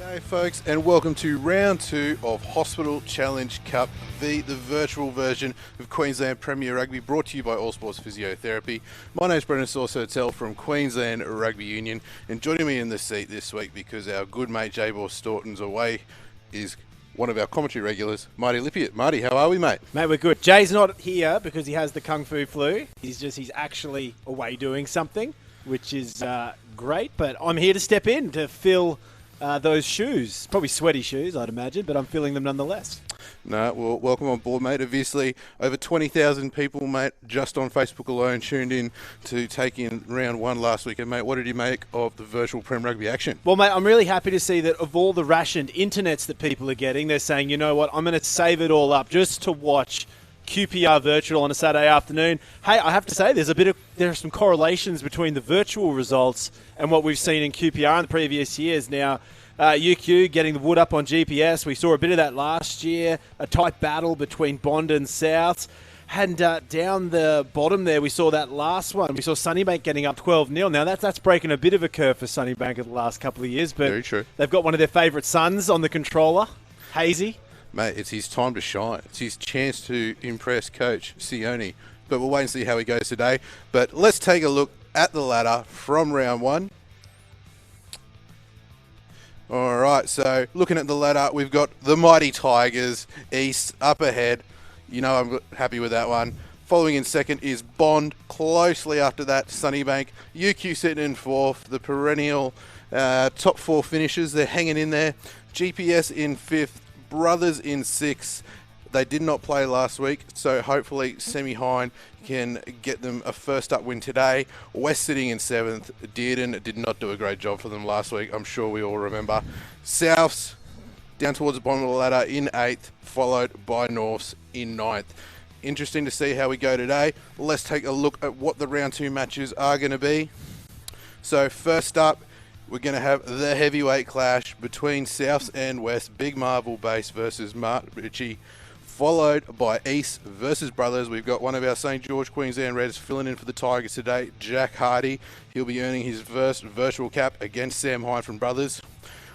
G'day folks, and welcome to round 2 of Hospital Challenge Cup, the virtual version of Queensland Premier Rugby, brought to you by All Sports Physiotherapy. My name's Brendan Sauce-Hotel from Queensland Rugby Union, and joining me in the seat this week, because our good mate J-Bor Staunton's away, is one of our commentary regulars, Marty Lippiatt. Marty, how are we, mate? Mate, we're good. Jay's not here because he has the Kung Fu flu. He's actually away doing something, which is great, but I'm here to step in to fill those shoes. Probably sweaty shoes, I'd imagine, but I'm filling them nonetheless. No, well, welcome on board, mate. Obviously, over 20,000 people, mate, just on Facebook alone, tuned in to take in round 1 last weekend, mate. What did you make of the virtual Prem Rugby action? Well, mate, I'm really happy to see that of all the rationed internets that people are getting, they're saying, you know what, I'm going to save it all up just to watch QPR virtual on a Saturday afternoon. Hey, I have to say, there are some correlations between the virtual results and what we've seen in QPR in the previous years. Now, UQ getting the wood up on GPS. We saw a bit of that last year, a tight battle between Bond and Souths. And down the bottom there, we saw that last one. We saw Sunnybank getting up 12-0. Now, that's breaking a bit of a curve for Sunnybank in the last couple of years. But very true. They've got one of their favourite sons on the controller, Hazy. Mate, it's his time to shine. It's his chance to impress Coach Sione. But we'll wait and see how he goes today. But let's take a look at the ladder from round 1. All right, so looking at the ladder, we've got the mighty Tigers, East, up ahead. You know I'm happy with that one. Following in second is Bond. Closely after that, Sunnybank. UQ sitting in 4th. The perennial top 4 finishers, they're hanging in there. GPS in 5th. Brothers in 6th. They did not play last week, so hopefully Semi Hine can get them a first up win today. West sitting in 7th. Dearden did not do a great job for them last week, I'm sure we all remember. Souths down towards the bottom of the ladder in 8th, followed by Norths in 9th. Interesting to see how we go today. Let's take a look at what the round 2 matches are going to be. So first up, we're going to have the heavyweight clash between Souths and West, Big Marvel Base versus Mart Ritchie, followed by East versus Brothers. We've got one of our St. George Queensland Reds filling in for the Tigers today, Jack Hardy. He'll be earning his first virtual cap against Sam Hine from Brothers.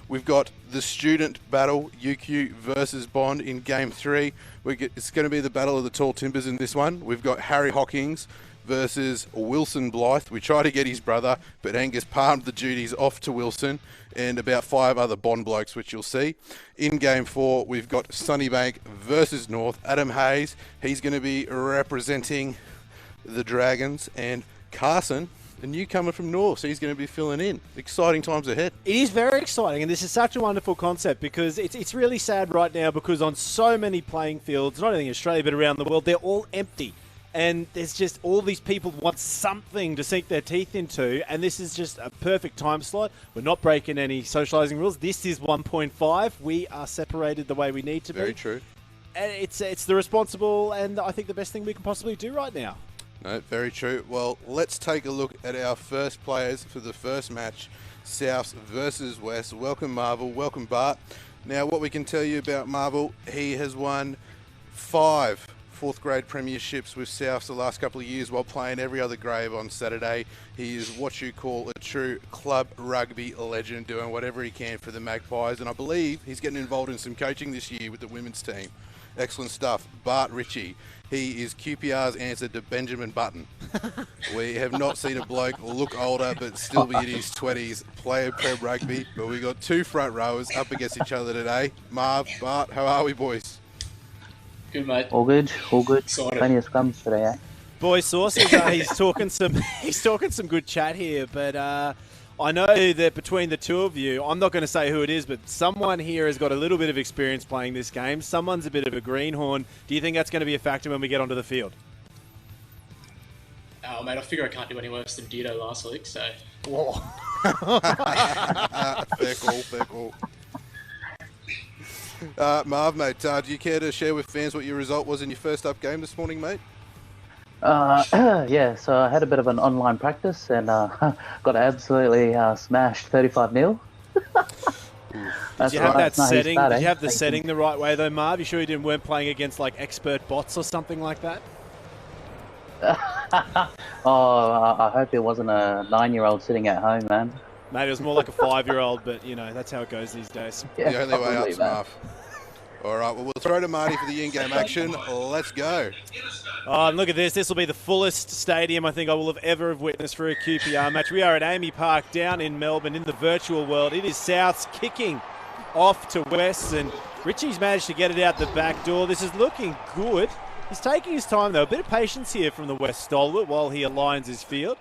We've got the student battle, UQ versus Bond in Game 3. It's going to be the battle of the tall timbers in this one. We've got Harry Hawkins versus Wilson Blythe. We tried to get his brother, but Angus palmed the duties off to Wilson and about 5 other Bond blokes, which you'll see. In Game 4, we've got Sunnybank versus North. Adam Hayes, he's going to be representing the Dragons, and Carson, a newcomer from North, so he's going to be filling in. Exciting times ahead. It is very exciting, and this is such a wonderful concept because it's really sad right now because on so many playing fields, not only in Australia but around the world, they're all empty. And there's just all these people want something to sink their teeth into, and this is just a perfect time slot. We're not breaking any socialising rules. This is 1.5. We are separated the way we need to be. Very true. And it's the responsible and I think the best thing we can possibly do right now. No, very true. Well, let's take a look at our first players for the first match, Souths versus West. Welcome, Marvel. Welcome, Bart. Now, what we can tell you about Marvel, he has won 5 4th grade premierships with Souths the last couple of years while playing every other grade on Saturday. He is what you call a true club rugby legend, doing whatever he can for the Magpies, and I believe he's getting involved in some coaching this year with the women's team. Excellent stuff. Bart Ritchie, he is QPR's answer to Benjamin Button. We have not seen a bloke look older but still be in his 20s play Prem rugby, but we got 2 front rowers up against each other today. Marv, Bart, how are we, boys? Good, mate. All good. Excited. Plenty of scrums today, eh? Boy, Sauce, he's talking some good chat here, but I know that between the two of you, I'm not going to say who it is, but someone here has got a little bit of experience playing this game. Someone's a bit of a greenhorn. Do you think that's going to be a factor when we get onto the field? Oh, mate, I figure I can't do any worse than Dido last week, so... Whoa. Fair call. Marv, mate, do you care to share with fans what your result was in your first up game this morning, mate? Yeah, so I had a bit of an online practice and got absolutely smashed 35-0. Did you have that setting? Did you have the setting the right way though, Marv? You sure you weren't playing against like expert bots or something like that? Oh, I hope it wasn't a 9-year-old sitting at home, man. Maybe it was more like a 5-year-old, but, you know, that's how it goes these days. Yeah, The only way probably, up's man. Marv. All right, well, we'll throw to Marty for the in-game action. Let's go. Oh, and look at this. This will be the fullest stadium I think I will have ever have witnessed for a QPR match. We are at Amy Park down in Melbourne in the virtual world. It is Souths kicking off to West, and Richie's managed to get it out the back door. This is looking good. He's taking his time, though. A bit of patience here from the West stalwart while he aligns his field.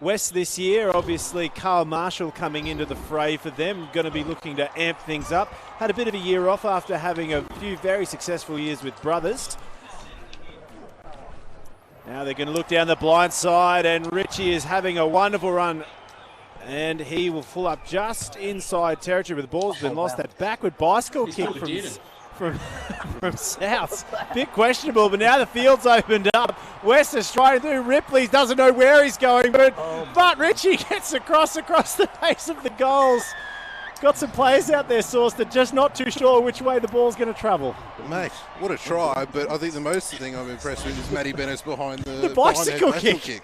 West this year, obviously, Carl Marshall coming into the fray for them, going to be looking to amp things up. Had a bit of a year off after having a few very successful years with Brothers. Now they're going to look down the blind side, and Richie is having a wonderful run. And he will pull up just inside territory, but the ball's been lost. Wow. That backward bicycle He's kick not Dearden. from South. Bit questionable, but now the field's opened up. West is striding through. Ripley doesn't know where he's going, but Richie gets across the base of the goals. Got some players out there, Source, that just not too sure which way the ball's going to travel. Mate, what a try, but I think the most thing I'm impressed with is Matty Bennett's behind the bicycle behind that kick.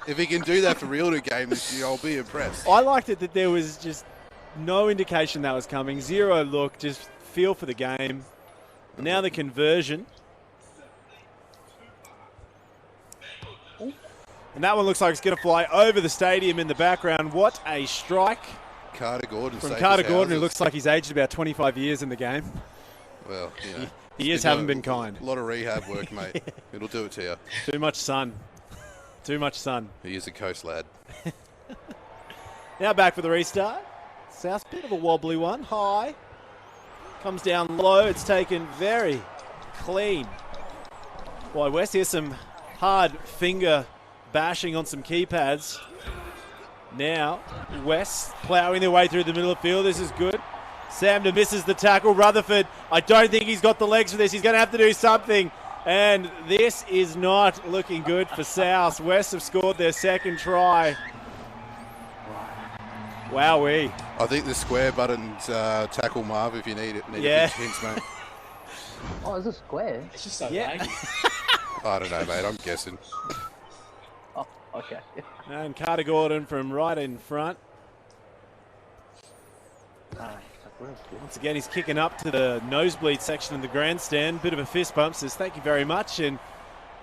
If he can do that for real in a game this year, I'll be impressed. I liked it that there was just no indication that was coming. Zero look, just feel for the game. Now the conversion. And that one looks like it's going to fly over the stadium in the background. What a strike Carter Gordon from saved Carter his Gordon, who houses. looks like he's aged about 25 years in the game. Well, you know. The years haven't been kind. A lot of rehab work, mate. It'll do it to you. Too much sun. Too much sun. He is a coast lad. Now back for the restart. South, bit of a wobbly one. High. Comes down low. It's taken very clean by West. Here's some hard finger bashing on some keypads. Now West ploughing their way through the middle of the field. This is good. Samda misses the tackle. Rutherford, I don't think he's got the legs for this. He's going to have to do something. And this is not looking good for South. West have scored their second try. Wowee. I think the square button's tackle Marv if you need it. Need Yeah. a big hints, mate. Oh, is it square? It's just so Yeah. laggy. I don't know, mate. I'm guessing. Oh, okay. And Carter Gordon from right in front. Once again, he's kicking up to the nosebleed section of the grandstand. Bit of a fist bump, says thank you very much. And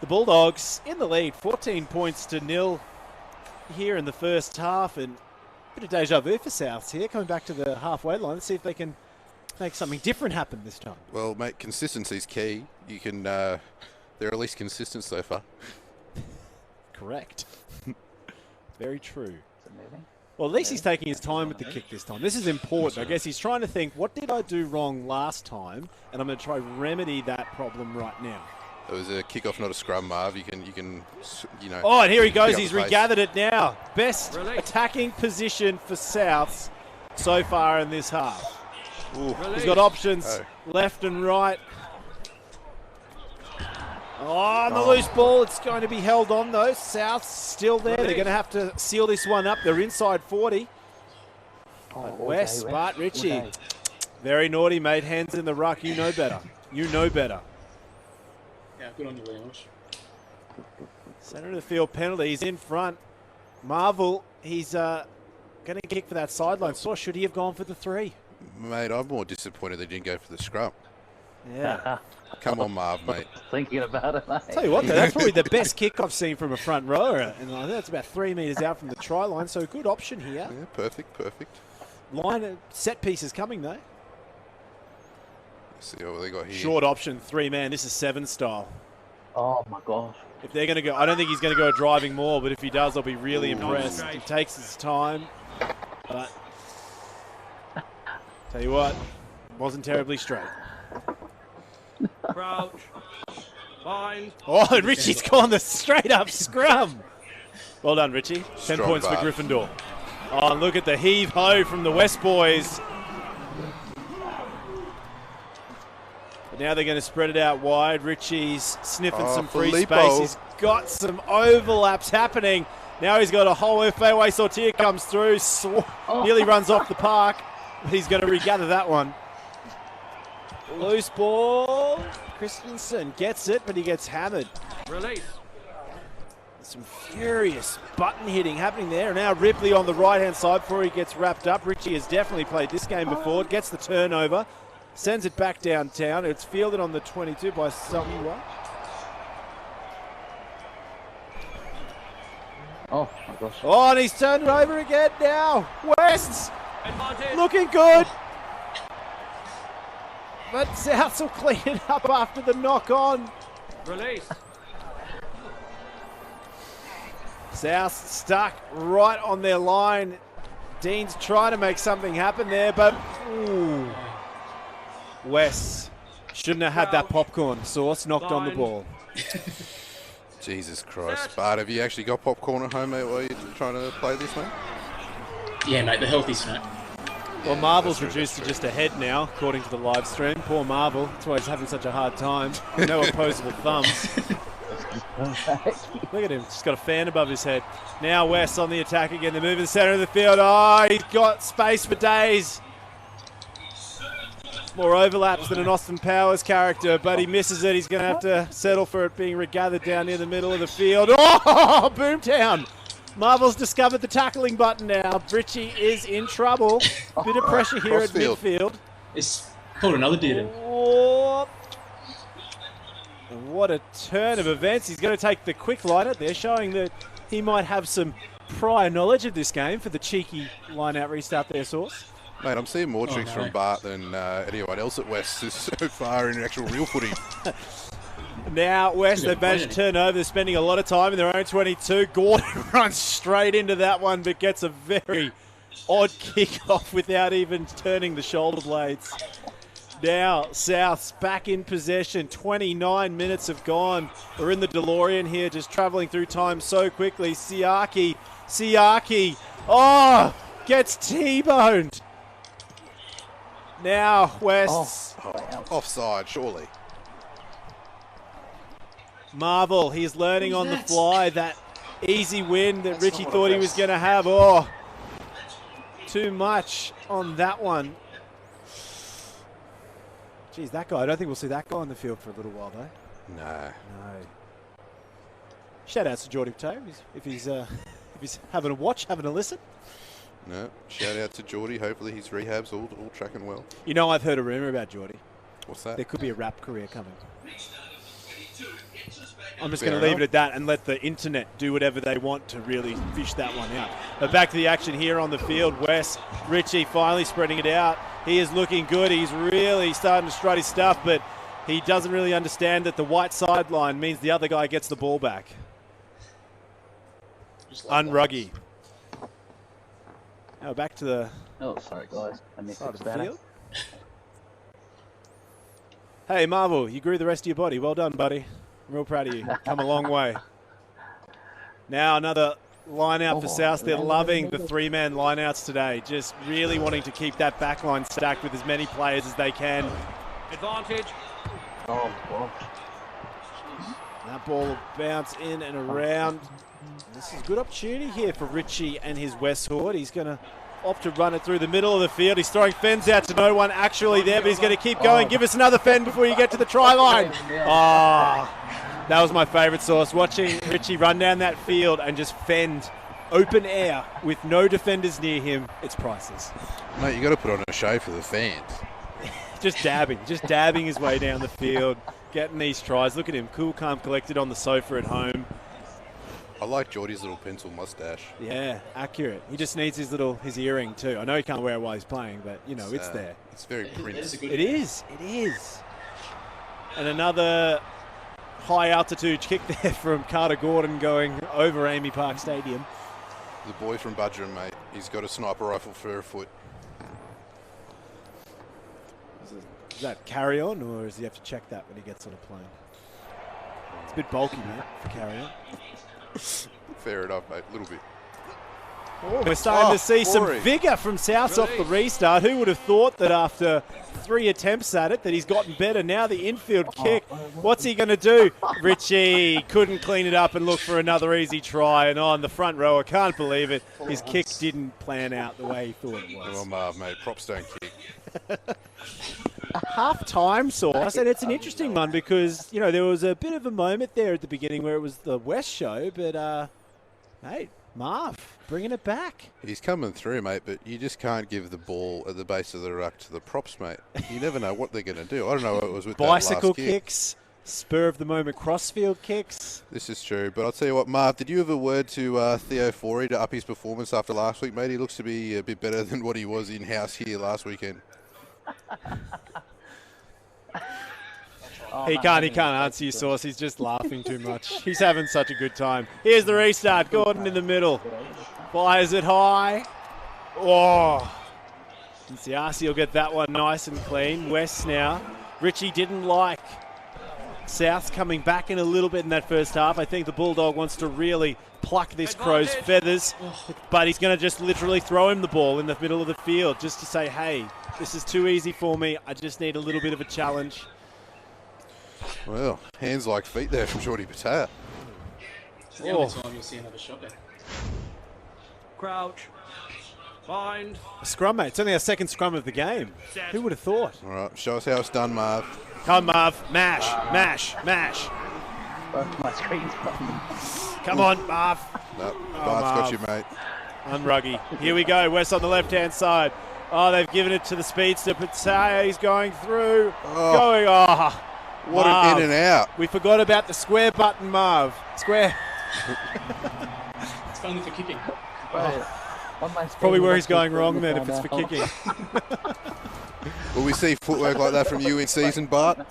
the Bulldogs in the lead, 14 points to 0 here in the first half. And a bit of deja vu for Souths here, coming back to the halfway line. Let's see if they can make something different happen this time. Well, mate, consistency's key. You can. They're at least consistent so far. Correct. Very true. Is it moving? Well, at least he's taking his time with the kick this time. This is important. I guess he's trying to think, what did I do wrong last time? And I'm going to try remedy that problem right now. It was a kickoff, not a scrum, Marv. You can, you know. Oh, and here he goes. pick up He's the pace. regathered it now. Best attacking position for Souths so far in this half. Ooh. He's got options Oh. left and right. Oh, on the loose ball. It's going to be held on, though. Souths still there. They're going to have to seal this one up. They're inside 40. Oh, all West, day, Bart all Ritchie. day. Very naughty, mate. Hands in the ruck. You know better. You know better. Yeah, good on you, Leosh. Centre of the field penalty. He's in front. Marvel, he's going to kick for that sideline. So should he have gone for the 3? Mate, I'm more disappointed they didn't go for the scrum. Yeah. Come on, Marv, mate. Thinking about it, mate. Tell you what, though, that's probably the best kick I've seen from a front rower. And I think that's about 3 metres out from the try line. So good option here. Yeah, perfect, perfect. Line of set pieces coming, though. Let's see what they got here. Short option, 3-man. This is 7 style. Oh my gosh. If they're going to go, I don't think he's going to go driving more, but if he does, I'll be really impressed. He takes his time, but tell you what, wasn't terribly straight. Crouch. Bind. Oh, and Richie's gone the straight up scrum. Well done, Richie. 10 Strong points bar. for Gryffindor. Oh, look at the heave ho from the West boys. But now they're going to spread it out wide. Richie's sniffing some free Filippo. space. He's got some overlaps happening. Now he's got a whole fairway sortie comes through. Nearly runs off the park. But he's going to regather that one. Loose ball. Christensen gets it, but he gets hammered. Release. Some furious button hitting happening there. Now Ripley on the right-hand side before he gets wrapped up. Richie has definitely played this game before. Gets the turnover. Sends it back downtown. It's fielded on the 22 by someone. Oh, my gosh. Oh, and he's turned it over again now. West Advantage. looking good. But Souths will clean it up after the knock-on. Release. South stuck right on their line. Dean's trying to make something happen there, but ooh. West shouldn't have had that popcorn sauce knocked on the ball. Jesus Christ. Bart, have you actually got popcorn at home, mate, while you're trying to play this, mate? Yeah, mate, the healthy snack. Well, Marvel's reduced to just a head now, according to the live stream. Poor Marvel. That's why he's having such a hard time. No opposable thumbs. Look at him. Just got a fan above his head. Now West on the attack again. They move in the center of the field. Oh, he's got space for days. More overlaps than an Austin Powers character, but he misses it. He's going to have to settle for it being regathered down near the middle of the field. Oh, Boomtown. Marvel's discovered the tackling button now. Richie is in trouble. Bit of pressure here at midfield. It's called another dude. Oh, what a turn of events. He's going to take the quick line out there, showing that he might have some prior knowledge of this game for the cheeky line-out restart there, Source. Mate, I'm seeing more tricks from Bart than anyone else at West so far in actual real footy. Now West, they've managed to turn over. They're spending a lot of time in their own 22. Gordon runs straight into that one, but gets a very odd kick-off without even turning the shoulder blades. Now South's back in possession. 29 minutes have gone. We're in the DeLorean here, just travelling through time so quickly. Siaki, oh, gets T-boned. Now West. Offside, surely. Marvel, he's learning on the fly. That easy win that Richie thought he was going to have. Oh, too much on that one. Geez, that guy, I don't think we'll see that guy on the field for a little while, though. No. Shout out to Geordie Toe if he's having a watch, having a listen. No. Shout out to Geordie. Hopefully his rehab's all tracking well. You know, I've heard a rumour about Geordie. What's that? There could be a rap career coming. I'm just going to leave it at that and let the internet do whatever they want to really fish that one out. But back to the action here on the field. West, Richie finally spreading it out. He is looking good. He's really starting to strut his stuff, but he doesn't really understand that the white sideline means the other guy gets the ball back. Unruggy. Now back to the Oh, sorry, guys. I missed side of the that. field. Hey, Marvel, you grew the rest of your body. Well done, buddy. I'm real proud of you. Come a long way. Now another line out for South. They're loving the three-man line-outs today. Just really wanting to keep that back line stacked with as many players as they can. Advantage. Oh, gosh. That ball will bounce in and around. This is a good opportunity here for Richie and his West Horde. He's going to opt to run it through the middle of the field. He's throwing fens out to no one actually there, but he's going to keep going. Give us another fen before you get to the try line. Oh, that was my favourite Source. Watching Richie run down that field and just fend open air with no defenders near him. It's priceless. Mate, you got to put on a show for the fans. Just dabbing his way down the field, getting these tries. Look at him, cool, calm, collected on the sofa at home. I like Geordie's little pencil mustache. Yeah, accurate. He just needs his earring too. I know he can't wear it while he's playing, but you know, it's there. It's very Prince. It is. And another high altitude kick there from Carter Gordon going over Amy Park Stadium. The boy from Budgeron, mate. He's got a sniper rifle for a foot. Is that carry on, or does he have to check that when he gets on a plane? It's a bit bulky, mate, for carry on. Fair enough, mate. A little bit. Oh, we're starting to see some Rory. vigour from Souths off the restart. Who would have thought that after 3 attempts at it that he's gotten better? Now the infield kick. What's he going to do? Richie couldn't clean it up and look for another easy try. And on the front row, I can't believe it. His kick didn't plan out the way he thought it was. Come on, Marv, mate. Props don't kick. half-time sauce, and it's an interesting one because, you know, there was a bit of a moment there at the beginning where it was the West show, but, hey, Marv, bringing it back. He's coming through, mate, but you just can't give the ball at the base of the ruck to the props, mate. You never know what they're going to do. I don't know what it was with Bicycle that last kick. kicks, spur-of-the-moment crossfield kicks. This is true, but I'll tell you what, Marv, did you have a word to Theo Forey to up his performance after last week, mate? He looks to be a bit better than what he was in-house here last weekend. He can't answer you, Sauce. He's just laughing too much. He's having such a good time. Here's the restart. Gordon in the middle. Fires it high. Oh. And Siasi will get that one nice and clean. West now. Richie didn't like South's coming back in a little bit in that first half. I think the Bulldog wants to really pluck this crow's feathers, but he's going to just literally throw him the ball in the middle of the field just to say, hey, this is too easy for me. I just need a little bit of a challenge. Well, hands like feet there from Jordy Patea. It's the only time you'll see another shot there. Crouch. Bind. A scrum, mate. It's only our second scrum of the game. Who would have thought? All right, show us how it's done, Marv. Come, Marv. Mash, mash, mash. Both my screens. Come on, Marv. No, Bart's got you, mate. Unruggy. Here we go. West on the left-hand side. Oh, they've given it to the speedster. Patea, he's going through. What an in and out. We forgot about the square button, Marv. Square. It's only for kicking. Probably where he's going wrong then if it's for kicking. Will we see footwork like that from you in season, Bart?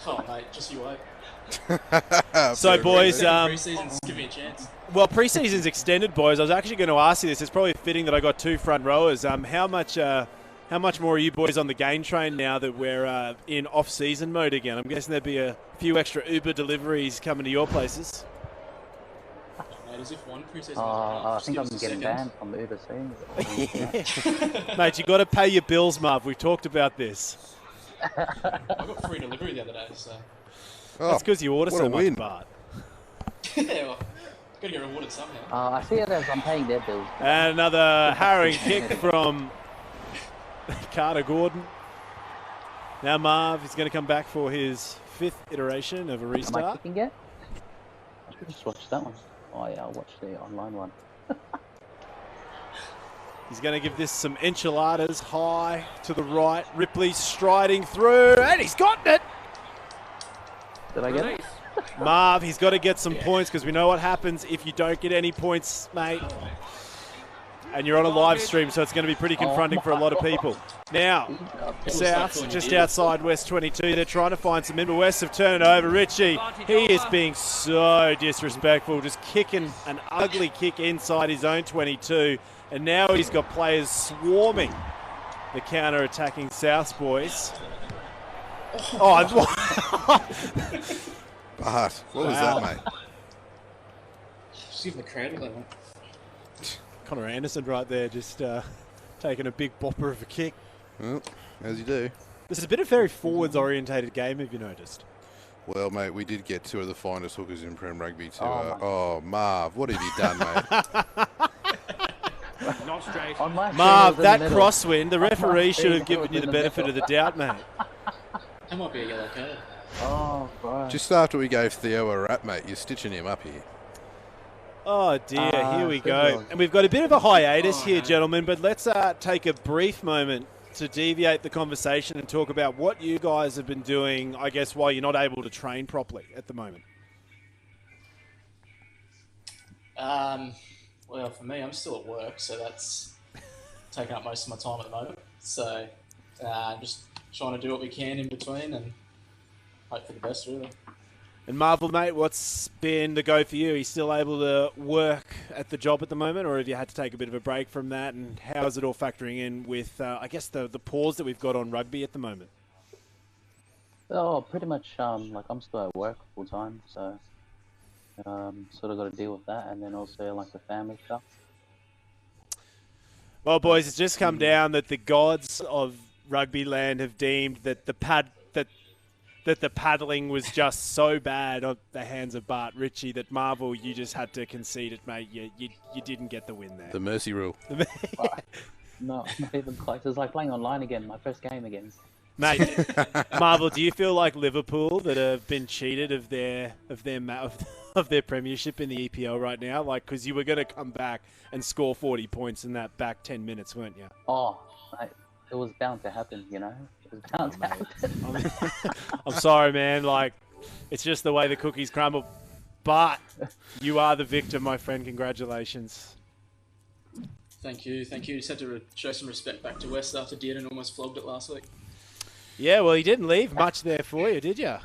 Oh, mate, just you wait. So, boys, Pre-season's give me a chance. well, pre-season's extended, boys. I was actually going to ask you this. It's probably fitting that I got two front rowers. How much more are you boys on the game train now that we're in off-season mode again? I'm guessing there'd be a few extra Uber deliveries coming to your places. Mate, as if one pre-season I think I'm getting banned from Uber soon. Mate, you got to pay your bills, Marv. We've talked about this. I got free delivery the other day, so... That's because you order what so a much, win. Bart. Yeah, well, gotta get rewarded somehow. I see it as I'm paying their bills. And another harrowing kick from Carter Gordon. Now Marv is going to come back for his fifth iteration of a Am I restart. kicking yet? I should just watch that one. Oh yeah, I'll watch the online one. He's going to give this some enchiladas high to the right. Ripley striding through, and he's gotten it. Did I get it? Release. Marv, he's got to get some points because we know what happens if you don't get any points, mate. And you're on a live stream, so it's going to be pretty confronting for a lot of people. Now, South's just outside West 22. They're trying to find some in, but West have turned it over. Richie, he is being so disrespectful, just kicking an ugly kick inside his own 22. And now he's got players swarming the counter-attacking South boys. Oh, Bart, what was Wow. that, mate? Just give him the cradle that one. Connor Anderson right there, just taking a big bopper of a kick. Well, as you do. This has been a very forwards-orientated game, have you noticed? Well, mate, we did get two of the finest hookers in Prem Rugby to... Oh, Marv, what have you done, mate? Not straight. On my Marv, screen, it was in that the middle. crosswind, the referee should have it given was you in the the benefit of middle. the doubt, mate. That might be a yellow card. Oh, right. Just after we gave Theo a rap, mate, you're stitching him up here. Oh, dear, here we good go. lord. And we've got a bit of a hiatus here, gentlemen, but let's take a brief moment to deviate the conversation and talk about what you guys have been doing, I guess, while you're not able to train properly at the moment. Well, for me, I'm still at work, so that's taking up most of my time at the moment. So, just trying to do what we can in between and hope for the best, really. And Marvel, mate, what's been the go for you? Are you still able to work at the job at the moment, or have you had to take a bit of a break from that? And how is it all factoring in with, I guess, the pause that we've got on rugby at the moment? Oh, pretty much. Like I'm still at work full time, so sort of got to deal with that, and then also like the family stuff. Well, boys, it's just come down that the gods of rugby land have deemed that the paddling was just so bad on the hands of Bart Ritchie that Marvel, you just had to concede it, mate. You didn't get the win there. The mercy rule. not even close. It's like playing online again. My first game again. Mate, Marvel, do you feel like Liverpool that have been cheated of their premiership in the EPL right now? Like, because you were going to come back and score 40 points in that back 10 minutes, weren't you? Oh, mate, it was bound to happen. You know, it was bound to happen. I'm sorry, man. Like, it's just the way the cookies crumble. But you are the victor, my friend. Congratulations. Thank you. Just had to show some respect back to West after Dearden almost flogged it last week. Yeah, well, you didn't leave much there for you, did you?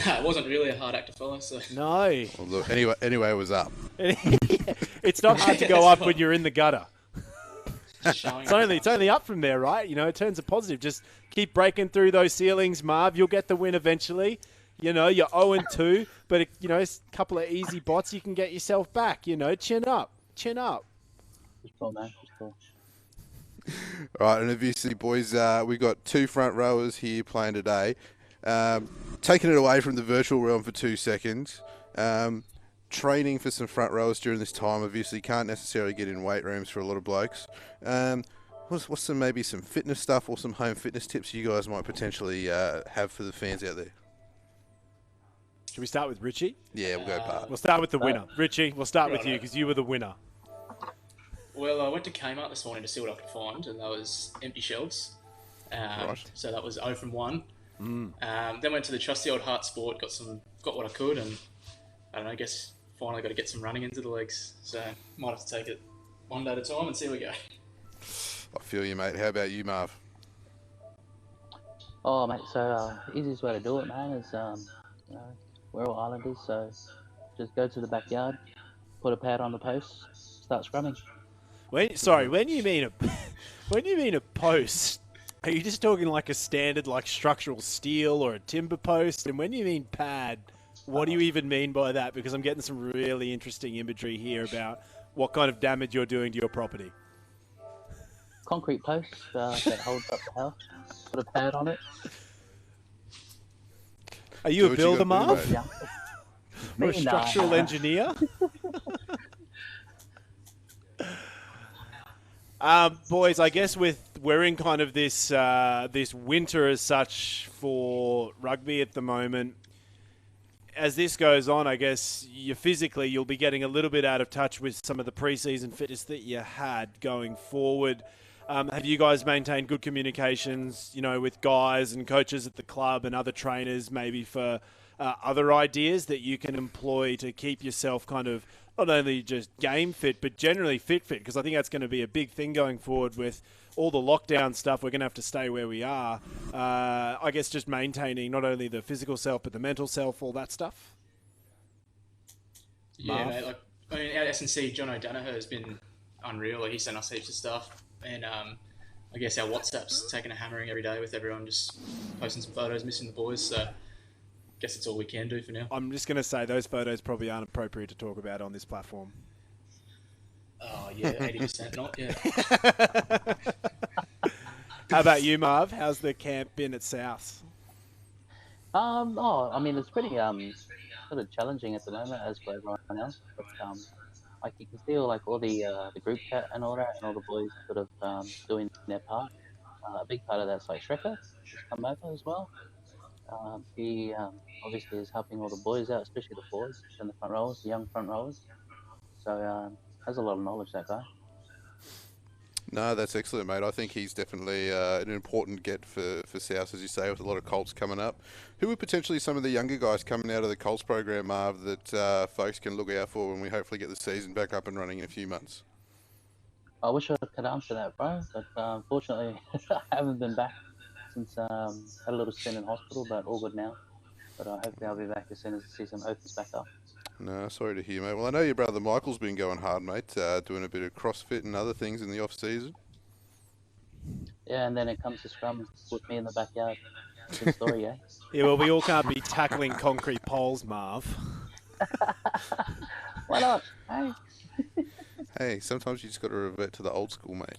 No, it wasn't really a hard act to follow. So No. Well, look, anyway, it was up. It's not hard to go up when you're in the gutter. showing It's only up from there, right? You know, it turns a positive. Just keep breaking through those ceilings, Marv. You'll get the win eventually. You know, you're 0-2, but, you know, a couple of easy bots, you can get yourself back. You know, chin up. Chin up. Just cool, man. Just cool. All right, and obviously, boys, we've got 2 front rowers here playing today. Taking it away from the virtual realm for 2 seconds. Training for some front rowers during this time. Obviously, can't necessarily get in weight rooms for a lot of blokes. What's maybe some fitness stuff or some home fitness tips you guys might potentially have for the fans out there? Should we start with Richie? Yeah, we'll go part. We'll start with the winner. Richie, we'll start with you because you were the winner. Well, I went to Kmart this morning to see what I could find, and that was empty shelves. Right. So that was 0 from 1. Then went to the trusty old Heart Sport, got what I could, and I don't know, I guess finally got to get some running into the legs. So might have to take it one day at a time and see where we go. I feel you, mate. How about you, Marv? Oh, mate. So easiest way to do it, man, is you know, we're all islanders, so just go to the backyard, put a pad on the post, start scrumming. When you mean a post, are you just talking like a standard like structural steel or a timber post? And when you mean pad, what do you even mean by that? Because I'm getting some really interesting imagery here about what kind of damage you're doing to your property. Concrete post that holds up the house, put a pad on it. Are you Do a what you builder, gotta do, Marv? mate. Yeah. Or a structural engineer? Boys, I guess we're in kind of this this winter as such for rugby at the moment. As this goes on, I guess you'll be getting a little bit out of touch with some of the preseason fitness that you had going forward. Have you guys maintained good communications, you know, with guys and coaches at the club and other trainers, maybe for other ideas that you can employ to keep yourself kind of not only just game fit, but generally fit? Because I think that's going to be a big thing going forward with all the lockdown stuff. We're going to have to stay where we are. I guess just maintaining not only the physical self, but the mental self, all that stuff. Yeah, mate, our S&C, John O'Danaher, has been unreal. He sent us heaps of stuff. And I guess our WhatsApp's taking a hammering every day with everyone just posting some photos, missing the boys. So I guess it's all we can do for now. I'm just going to say those photos probably aren't appropriate to talk about on this platform. Oh, yeah, 80% not, yeah. How about you, Marv? How's the camp been at South? I mean, it's pretty sort of challenging at the moment, as for everyone else. But like you can feel like all the group chat and all that, and all the boys sort of doing their part. A big part of that's like Shrekker, who's come over as well. He obviously is helping all the boys out, especially the boys and the front rowers, the young front rowers. So has a lot of knowledge, that guy. No, that's excellent, mate. I think he's definitely an important get for South, as you say, with a lot of Colts coming up. Who are potentially some of the younger guys coming out of the Colts program, Marv, that folks can look out for when we hopefully get the season back up and running in a few months? I wish I could answer that, bro, but unfortunately I haven't been back since had a little stint in hospital, but all good now. But hopefully I'll be back as soon as the season opens back up. No, sorry to hear, mate. Well, I know your brother Michael's been going hard, mate, doing a bit of CrossFit and other things in the off-season. Yeah, and then it comes to scrum with me in the backyard. Good story, yeah? Yeah, well, we all can't be tackling concrete poles, Marv. Why not? Hey. Hey, sometimes you just got to revert to the old school, mate.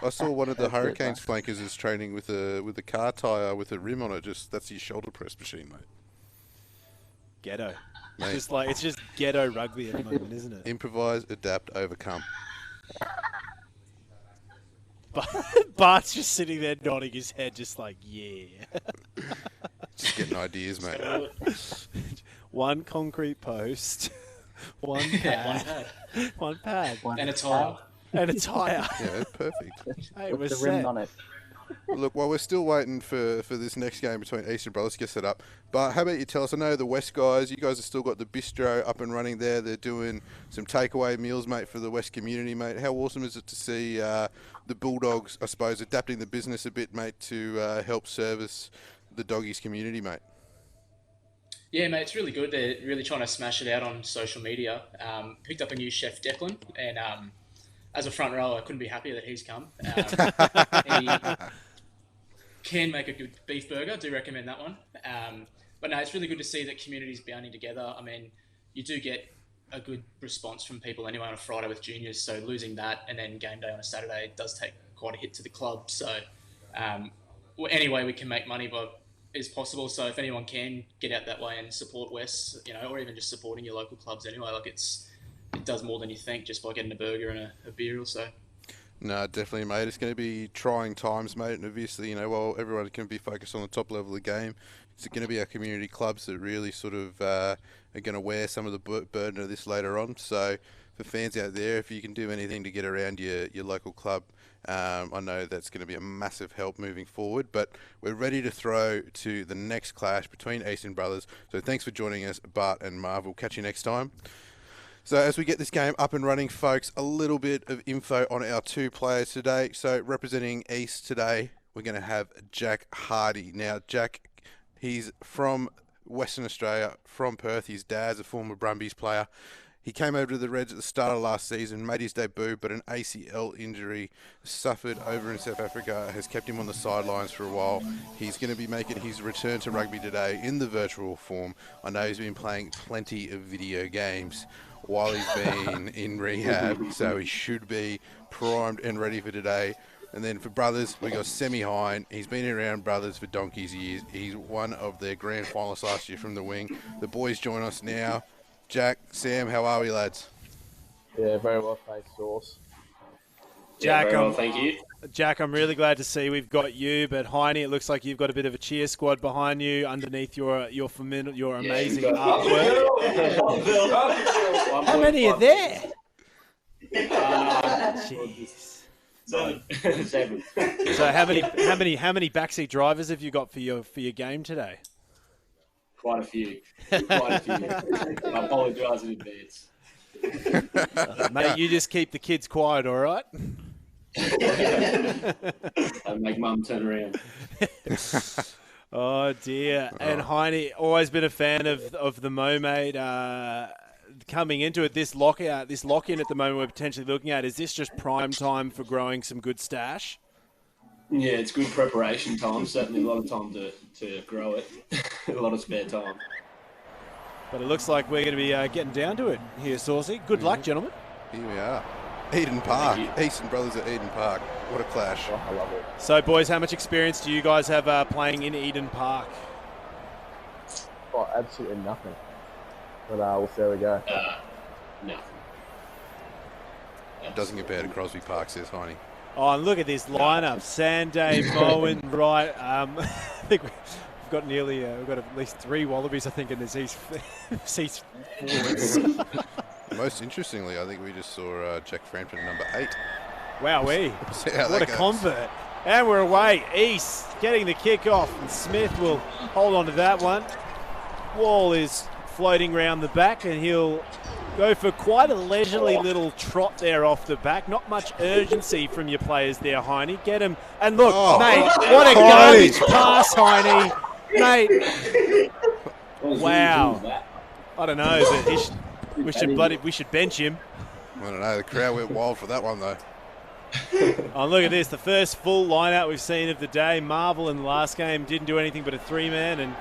I saw one of the That's it, Hurricanes flankers is training with a car tyre with a rim on it. That's his shoulder press machine, mate. Ghetto. Mate. It's just ghetto rugby at the moment, isn't it? Improvise, adapt, overcome. Bart's just sitting there nodding his head, just like, yeah. Just getting ideas, mate. One concrete post, one pad, one pad, And a tile. and a tyre. Yeah, perfect. Hey, With we're the rim set. on it. Look, while we're still waiting for this next game between Eastern Brothers to get set up, but how about you tell us, I know the West guys, you guys have still got the bistro up and running there. They're doing some takeaway meals, mate, for the West community, mate. How awesome is it to see the Bulldogs, I suppose, adapting the business a bit, mate, to help service the Doggies community, mate? Yeah, mate, it's really good. They're really trying to smash it out on social media. Picked up a new chef, Declan, and as a front rower, I couldn't be happier that he's come. He can make a good beef burger. Do recommend that one. But no, it's really good to see that communities banding together. I mean, you do get a good response from people anyway on a Friday with juniors. So losing that and then game day on a Saturday does take quite a hit to the club. So any way we can make money is possible. So if anyone can get out that way and support West, or even just supporting your local clubs anyway, like it does more than you think just by getting a burger and a beer or so. No, definitely, mate. It's going to be trying times, mate. And obviously, while everyone can be focused on the top level of the game, it's going to be our community clubs that really sort of are going to wear some of the burden of this later on. So for fans out there, if you can do anything to get around your local club, I know that's going to be a massive help moving forward. But we're ready to throw to the next clash between Eastern Brothers. So thanks for joining us, Bart and Marv. We'll catch you next time. So as we get this game up and running, folks, a little bit of info on our two players today. So representing East today, we're going to have Jack Hardy. Now, Jack, he's from Western Australia, from Perth. His dad's a former Brumbies player. He came over to the Reds at the start of last season, made his debut, but an ACL injury suffered over in South Africa has kept him on the sidelines for a while. He's going to be making his return to rugby today in the virtual form. I know he's been playing plenty of video games while he's been in rehab, so he should be primed and ready for today. And then for Brothers, we got Semi Hine. He's been around Brothers for donkey's years. He's one of their grand finalists last year from the wing. The boys join us now. Jack, Sam, how are we, lads? Yeah, very well, thanks, Sauce. Jack, very well, thank you. Jack, I'm really glad to see we've got you, but Heine, it looks like you've got a bit of a cheer squad behind you underneath your amazing artwork. How many are there? Jeez. Seven. So how many backseat drivers have you got for your game today? Quite a few. I apologise in advance. Mate, you just keep the kids quiet, all right? And make mum turn around. Oh dear. And Heine, always been a fan of the Mo, mate. Coming into it, this lock-in at the moment we're potentially looking at, is this just prime time for growing some good stash? Yeah, it's good preparation time. Certainly a lot of time to grow it. A lot of spare time. But it looks like we're going to be getting down to it here, Saucy. Good luck, gentlemen. Here we are. Eden Park. Eastern Brothers at Eden Park. What a clash. I love it. So, boys, how much experience do you guys have playing in Eden Park? Oh, absolutely nothing. But we'll see how we go. Nothing. It doesn't compare to Crosby Park, says Heine. Oh, and look at this lineup. Sanday, Moen, Wright. I think we've got we've got at least 3 Wallabies, I think, in this East forwards. Most interestingly, I think we just saw Jack Frampton at number 8. Wowee. See how What that a goes. convert. And we're away. East getting the kick off. And Smith will hold on to that one. Wall is floating around the back, and he'll go for quite a leisurely little trot there off the back. Not much urgency from your players there, Heine. Get him. And look, mate, what a garbage pass, Heine. Mate. Wow. I don't know, but we should bench him. I don't know. The crowd went wild for that one, though. Oh, look at this. The first full line-out we've seen of the day. Marvel in the last game didn't do anything but a 3-man, and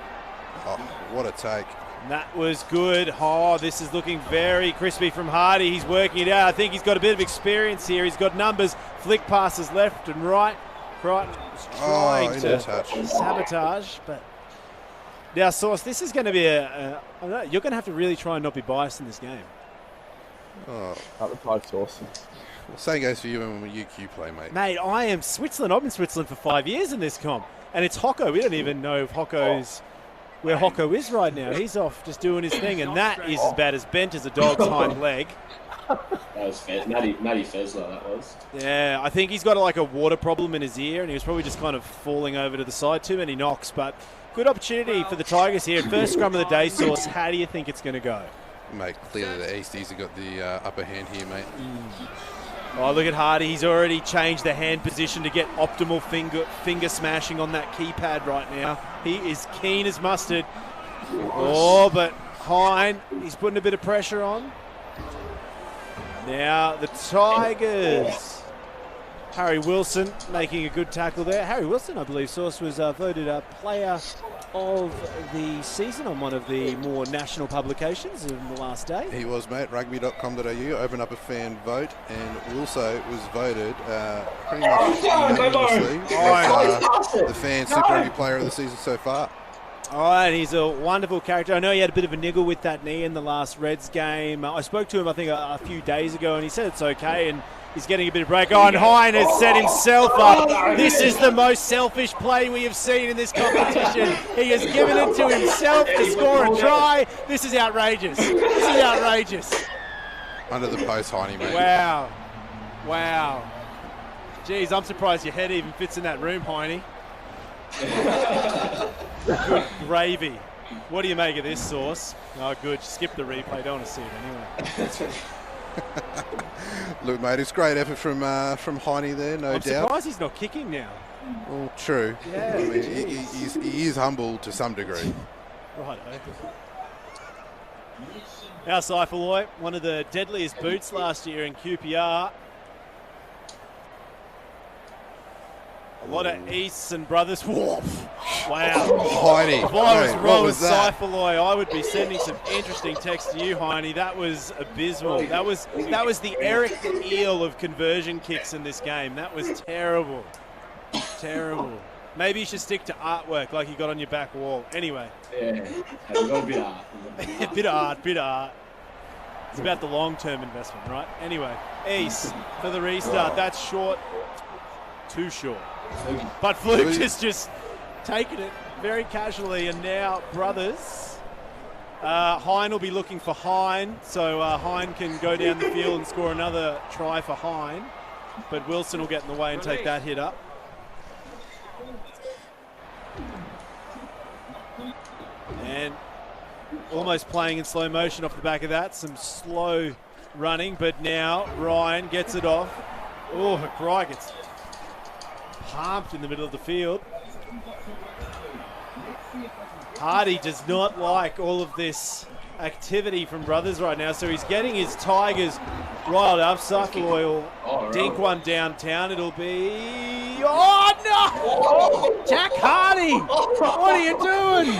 Oh, what a take. that was good. Oh, this is looking very crispy from Hardy. He's working it out. I think he's got a bit of experience here. He's got numbers. Flick passes left and right. Crichton is trying to sabotage, but now, Sauce, this is going to be I don't know, you're going to have to really try and not be biased in this game. Oh, Up the pipe, Sauce. Same goes for you when UQ play, mate. Mate, I am Switzerland. I've been Switzerland for 5 years in this comp. And it's Hocko. We don't even know if Hocko's where Hocko is right now. He's off just doing his thing, and that is about as bent as a dog's hind leg. That was Matty Fezler, that was. Yeah, I think he's got like a water problem in his ear, and he was probably just kind of falling over to the side. Too many knocks, but good opportunity for the Tigers here. First scrum of the day, Sauce. How do you think it's going to go? Mate, clearly the Easties have got the upper hand here, mate. Oh, look at Hardy. He's already changed the hand position to get optimal finger smashing on that keypad right now. He is keen as mustard. Oh, but Hine, he's putting a bit of pressure on. Now the Tigers. Harry Wilson making a good tackle there. Harry Wilson, I believe, Sauce, was voted a player of the season on one of the more national publications in the last day. He was, mate. Rugby.com.au opened up a fan vote, and Wilso was voted pretty much unanimously as the fan Super Rugby player of the season so far. All right, he's a wonderful character. I know he had a bit of a niggle with that knee in the last Reds game. I spoke to him, I think, a few days ago, and he said it's okay, and he's getting a bit of break. Oh, and Hine has set himself up. This is the most selfish play we have seen in this competition. He has given it to himself to score a try. This is outrageous. This is outrageous. Under the post, Hiney, mate. Wow. Wow. Geez, I'm surprised your head even fits in that room, Hiney. Good gravy. What do you make of this, Sauce? Oh, good. Skip the replay. Don't want to see it anyway. Look, mate, it's great effort from Hiney there, no doubt. I'm surprised he's not kicking now. Well, true. Yeah, I mean, he is humble to some degree. Right. Our Cypherloy, one of the deadliest boots last year in QPR. A lot of Easts and brothers. Whoa. Wow. Hiney. If I was what Ron was that? Cypherloy, I would be sending some interesting texts to you, Hiney. That was abysmal. That was the Eric the Eel of conversion kicks in this game. That was terrible. Terrible. Maybe you should stick to artwork like you got on your back wall. Anyway. Yeah, we've got a bit of art. bit of art. It's about the long-term investment, right? Anyway, East for the restart. That's short. Too short. But Fluke has just taken it very casually, and now brothers. Hine will be looking for Hine, so Hine can go down the field and score another try for Hine. But Wilson will get in the way and take that hit up. And almost playing in slow motion off the back of that. Some slow running, but now Ryan gets it off. Oh, Cry gets pumped in the middle of the field. Hardy does not like all of this activity from brothers right now, so he's getting his Tigers riled up. Cypherloy will dink one downtown. It'll be... Oh, no! Jack Hardy! What are you doing?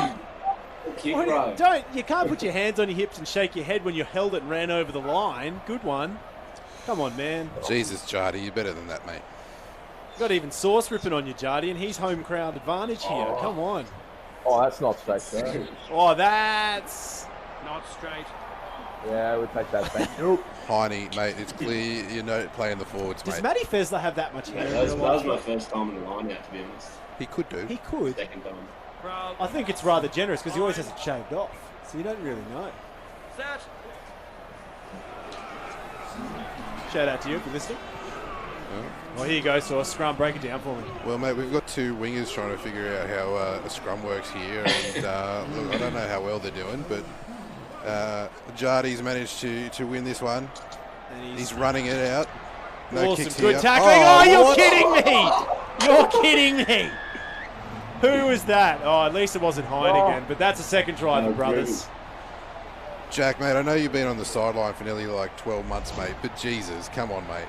You can't put your hands on your hips and shake your head when you held it and ran over the line. Good one. Come on, man. Jesus, Jardy, you're better than that, mate. Got even Sauce ripping on you, Jardy, and he's home crowd advantage here. Come on. Oh, that's not straight, sir. Oh, that's... Not straight. Yeah, I would take that back. Nope. Hiney, mate, it's clear you're not playing the forwards, Does mate. Matty Fezler have that much hair? That was my first time in the line out, to be honest. He could do. He could. Second time. Crowd. I think it's rather generous because he always has it shaved off, so you don't really know. Set. Shout out to you for listening. Well, here you go, Sauce. Scrum, break it down for me. Well, mate, we've got two wingers trying to figure out how a scrum works here, and look, I don't know how well they're doing, but Jardy's managed to win this one. And He's running it out. No awesome. kicks Good here. tackling. Oh, you're what? kidding me! You're kidding me! Who was that? Oh, at least it wasn't Hine again, but that's a second try for brothers. Jack, mate, I know you've been on the sideline for nearly like 12 months, mate, but Jesus, come on, mate.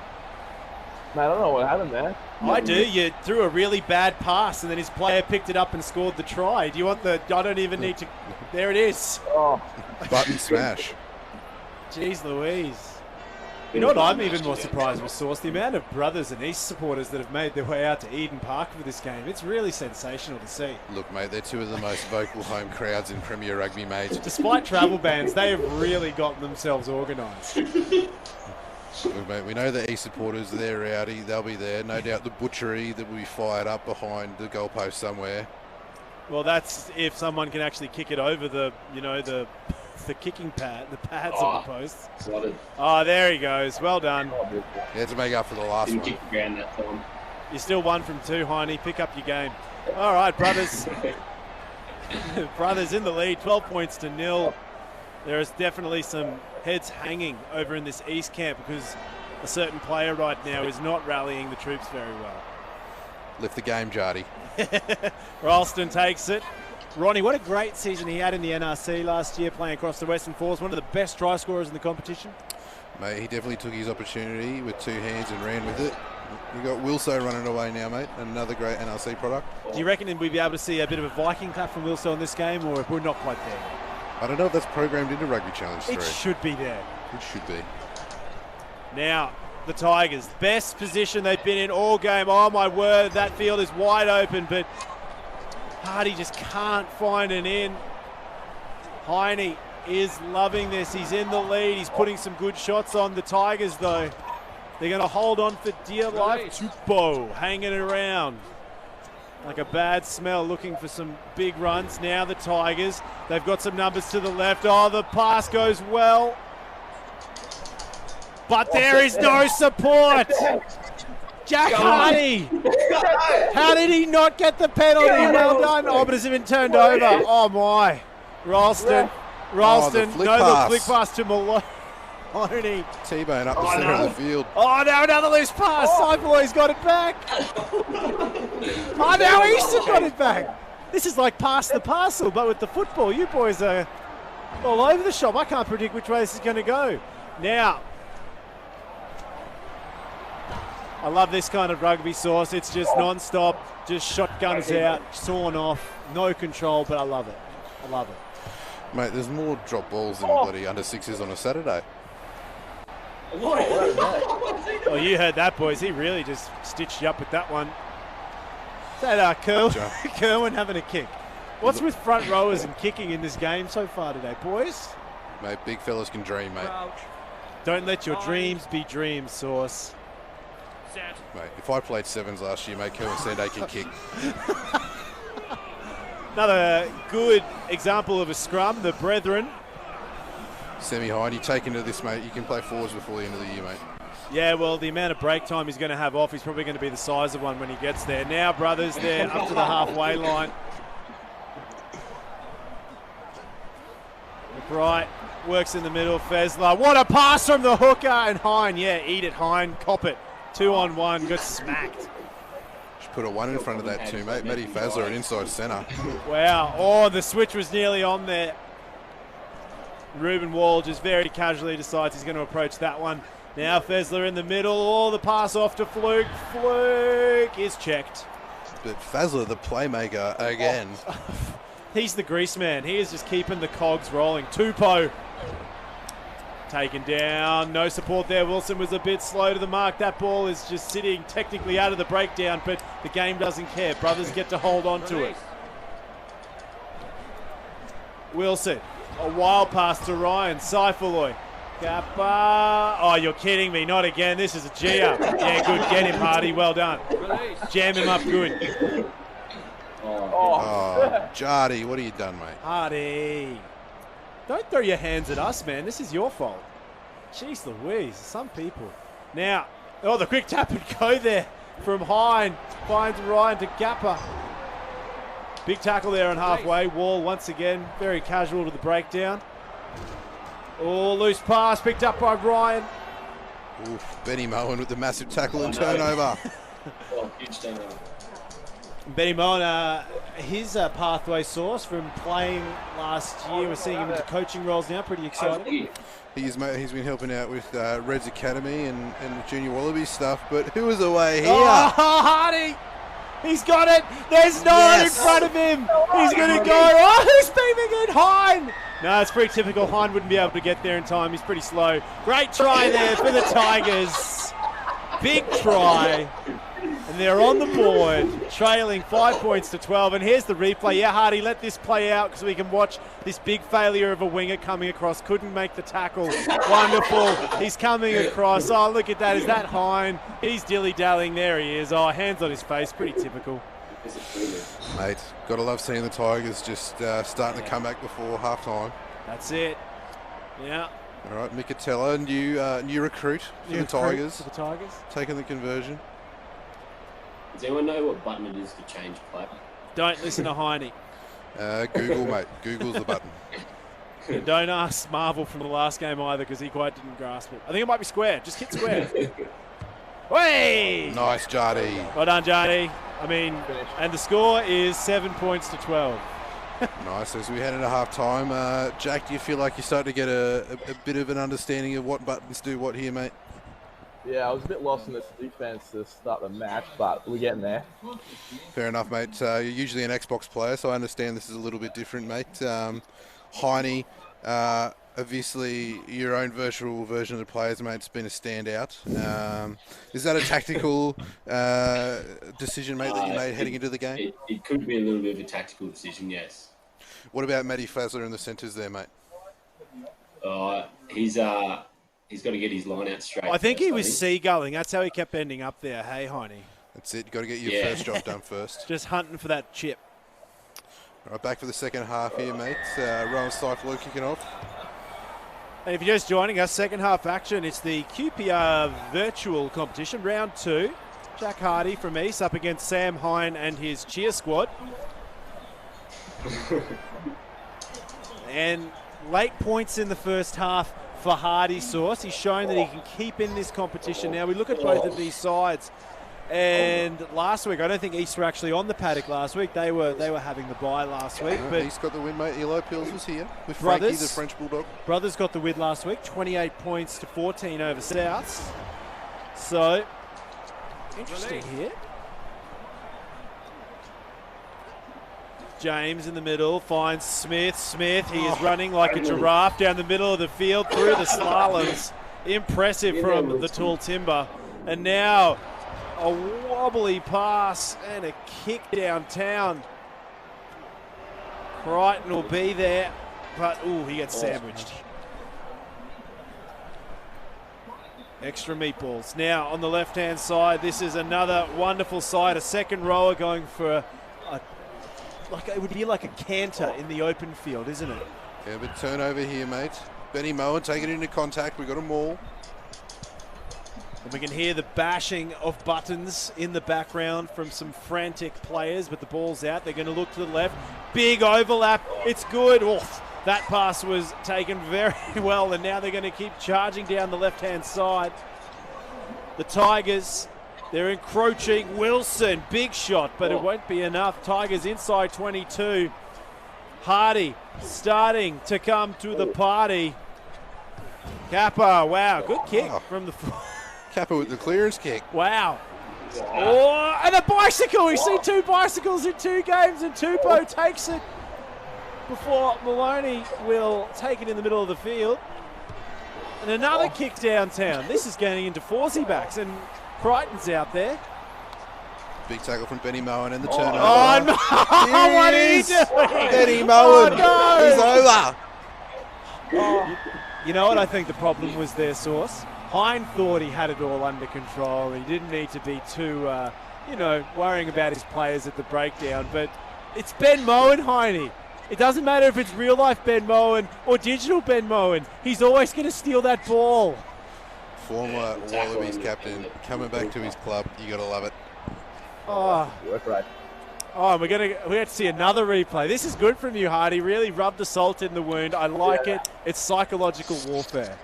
Man, I don't know what happened there. I do. You threw a really bad pass, and then his player picked it up and scored the try. Do you want the... I don't even need to... There it is. Oh, Button smash. Jeez Louise. You know what I'm even more surprised with, Sauce? The amount of brothers and East supporters that have made their way out to Eden Park for this game. It's really sensational to see. Look, mate, they're two of the most vocal home crowds in Premier Rugby, mate. Despite travel bans, they have really gotten themselves organised. Look, mate, we know the East supporters, they're rowdy, they'll be there. No doubt the butchery that will be fired up behind the goalpost somewhere. Well, that's if someone can actually kick it over the kicking pad, the pads of the posts. Slotted. Oh, there he goes. Well done. Yeah, to make up for the last Didn't one. kick the ground that time. You're still 1 from 2, Heine. Pick up your game. All right, brothers. Brothers in the lead, 12 points to 0. There is definitely some heads hanging over in this East camp because a certain player right now is not rallying the troops very well. Lift the game, Jardy. Ralston takes it. Ronnie, what a great season he had in the NRC last year playing across the Western Force. One of the best try scorers in the competition. Mate, he definitely took his opportunity with 2 hands and ran with it. You got Wilso running away now, mate. Another great NRC product. Do you reckon we'd be able to see a bit of a Viking clap from Wilso in this game, or if we're not quite there? I don't know if that's programmed into Rugby Challenge 3. It should be there. It should be. Now, the Tigers, best position they've been in all game. Oh, my word, that field is wide open, but Hardy just can't find an in. Heine is loving this. He's in the lead. He's putting some good shots on. The Tigers, though, they're going to hold on for dear life. Tupou hanging around like a bad smell, looking for some big runs. Now the Tigers, they've got some numbers to the left. Oh, the pass goes well. But there is no support. Jack Hardy. How did he not get the penalty? Well done. Oh, but it's been turned over. Oh, my. Ralston. the flick No, pass. the flick pass to Maloney. T-Bone up the centre of the field. Oh, now another loose pass. Cyberboy's got it back. Oh, now Easton got it back. This is like pass the parcel, but with the football. You boys are all over the shop. I can't predict which way this is going to go. Now, I love this kind of rugby sauce. It's just non-stop, just shotguns out, sawn off, no control, but I love it. I love it. Mate, there's more drop balls than bloody under sixes on a Saturday. Well, you heard that, boys. He really just stitched you up with that one. Is that Kerwin having a kick? What's with front rowers and kicking in this game so far today, boys? Mate, big fellas can dream, mate. Don't let your dreams be dreams, Sauce. Set. Mate, if I played sevens last year, mate, Kerwin Sande can kick. Another good example of a scrum, the Brethren. Semi-high, and you take into this, mate, you can play forwards before the end of the year, mate. Yeah, well, the amount of break time he's going to have off, he's probably going to be the size of one when he gets there. Now, brothers, they're up to the halfway line. McBride works in the middle. Fezler, what a pass from the hooker. And Hine, yeah, eat it, Hine. Cop it. 2-on-1, got smacked. Should put a 1 in front of that too, mate. Matty Fazler, an inside centre. Wow. Oh, the switch was nearly on there. Ruben Wall just very casually decides he's going to approach that one. Now Fezler in the middle. Oh, the pass off to Fluke. Fluke is checked. But Fazler, the playmaker, again. He's the grease man. He is just keeping the cogs rolling. Tupou taken down. No support there. Wilson was a bit slow to the mark. That ball is just sitting technically out of the breakdown, but the game doesn't care. Brothers get to hold on to it. Wilson. A wild pass to Ryan. Saifaloy. Kappa. Oh, you're kidding me. Not again. This is a G-up. Yeah, good. Get him, Hardy. Well done. Jam him up good. Oh, Jardy, what have you done, mate? Hardy. Don't throw your hands at us, man. This is your fault. Jeez Louise. Some people. Now, oh, the quick tap and go there from Hine. Finds Ryan to Gapper. Big tackle there on halfway. Wall once again, very casual to the breakdown. Oh, loose pass picked up by Ryan. Oof, Benny Moen with the massive tackle and turnover. Huge turnover. Benny Moen, his pathway source from playing last year. We're seeing him into coaching roles now. Pretty exciting. He's been helping out with Reds Academy and Junior Wallaby stuff, but who was away here? Oh, Hardy! He's got it. There's no one in front of him. He's going to go. Oh, who's beaming in? Hine. No, it's pretty typical. Hine wouldn't be able to get there in time. He's pretty slow. Great try there for the Tigers. Big try. And And they're on the board, trailing 5 points to 12. And here's the replay. Yeah, Hardy, let this play out because we can watch this big failure of a winger coming across. Couldn't make the tackle. Wonderful. He's coming across. Oh, look at that. Is that Hine? He's dilly-dallying. There he is. Oh, hands on his face. Pretty typical. Mate, gotta love seeing the Tigers just starting to come back before half-time. That's it. Yeah. All right, Mikatella, new recruit for the Tigers. Taking the conversion. Does anyone know what button it is to change play? Don't listen to Heine. Google, mate. Google's the button. And don't ask Marvel from the last game either because he quite didn't grasp it. I think it might be square. Just hit square. Way! Nice, Jardy. Well done, Jardy. I mean, and the score is 7 points to 12. Nice. As we head into half-time, Jack, do you feel like you're starting to get a bit of an understanding of what buttons do what here, mate? Yeah, I was a bit lost in this defense to start the match, but we're getting there. Fair enough, mate. You're usually an Xbox player, so I understand this is a little bit different, mate. Heine, obviously your own virtual version of the players, mate, has been a standout. Is that a tactical decision, mate, that you made heading into the game? It could be a little bit of a tactical decision, yes. What about Matty Fazler in the centres there, mate? He's got to get his line out straight. I think he was seagulling. That's how he kept ending up there. Hey, Heine. That's it. You've got to get your first job done first. Just hunting for that chip. All right, back for the second half here, mate. Rowan Cyclo kicking off. And if you're just joining us, second half action, it's the QPR virtual competition, round 2. Jack Hardy from East up against Sam Hine and his cheer squad. And late points in the first half for Hardy Sauce. He's shown that he can keep in this competition. Now we look at both of these sides. And last week, I don't think East were actually on the paddock last week. They were having the bye last week. But East got the win, mate. Eli Pills was here with Frankie, the French Bulldog. Brothers got the win last week, 28 points to 14 over Souths. So, interesting here. James in the middle finds Smith. Smith, he is running like a giraffe down the middle of the field through the slaloms. Impressive from the tall timber. And now a wobbly pass and a kick downtown. Crichton will be there, but he gets sandwiched. Extra meatballs. Now on the left-hand side, this is another wonderful side. A second rower going for it would be like a canter in the open field, isn't it? Yeah, but turnover here, mate. Benny Moen taking it into contact. We've got a maul. And we can hear the bashing of buttons in the background from some frantic players, but the ball's out. They're going to look to the left. Big overlap. It's good. That pass was taken very well, and now they're going to keep charging down the left-hand side. The Tigers, they're encroaching. Wilson, big shot, but it won't be enough. Tigers inside 22. Hardy starting to come to the party. Kappa, wow, good kick from the... Kappa with the clearance kick. Wow. Oh, and a bicycle. We've seen 2 bicycles in 2 games, and Tupou takes it before Maloney will take it in the middle of the field. And another kick downtown. This is getting into Forsey backs, and Crichton's out there. Big tackle from Benny Moen and the turnover. Oh, no. What are you doing? Benny Moen. Oh, no. He's over. You know what I think the problem was there, Sauce? Hine thought he had it all under control. He didn't need to be too, worrying about his players at the breakdown. But it's Ben Moen, Heine. It doesn't matter if it's real-life Ben Moen or digital Ben Moen. He's always going to steal that ball. Former Wallabies captain coming back to his club. You got to love it. Oh, right. Oh, we have to see another replay. This is good from you, Hardy. Really rubbed the salt in the wound. I like it. It's psychological warfare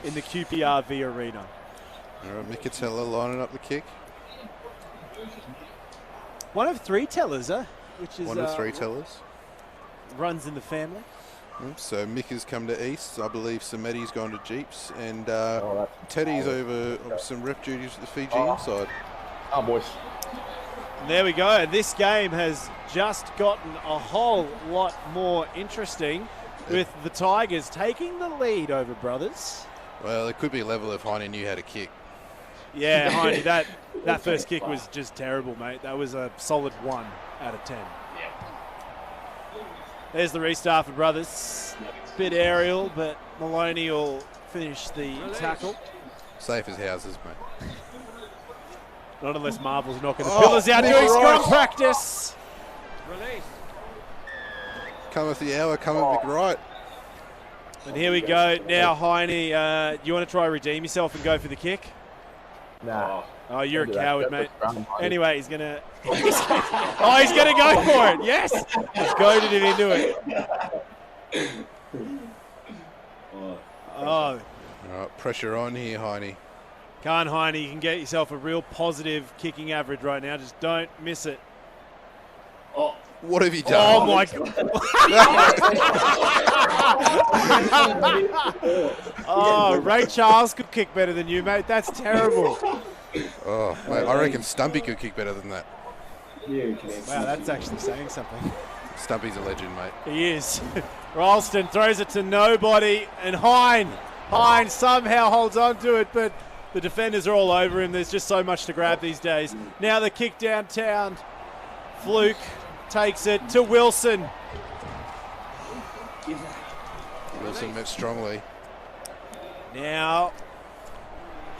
in the QPRV arena. All right, Mikatella lining up the kick. One of 3 tellers, which is one of 3 tellers. Runs in the family. So Mick has come to East. I believe Samedi's gone to Jeeps, and Teddy's over on some rep duties at the Fijian side. Oh, boys. And there we go. This game has just gotten a whole lot more interesting with the Tigers taking the lead over Brothers. Well, it could be level if Heine knew how to kick. Yeah, Heine, that first kick was just terrible, mate. That was a solid 1 out of 10. There's the restart for Brothers. Bit aerial, but Maloney will finish the tackle. Safe as houses, mate. Not unless Marvel's knocking the pillars out doing scrum practice. Release. Cometh the hour, cometh the right. And here we go. Now, Heine, you want to try redeem yourself and go for the kick? Nah. Oh, you're a Don't do that. coward, Go mate. for scrum, mate. Anyway, he's going to... he's going to go for it. Yes. He's goaded him into it. Oh. All right, pressure on here, Heine. Can't, Heine. You can get yourself a real positive kicking average right now. Just don't miss it. Oh, What have you Oh, done? my God. Oh, Ray Charles could kick better than you, mate. That's terrible. Oh, mate, I reckon Stumpy could kick better than that. Wow, that's actually saying something. Stumpy's a legend, mate. He is. Ralston throws it to nobody, and Hine somehow holds on to it, but the defenders are all over him. There's just so much to grab these days. Now the kick downtown. Fluke takes it to Wilson. Wilson met strongly. Now,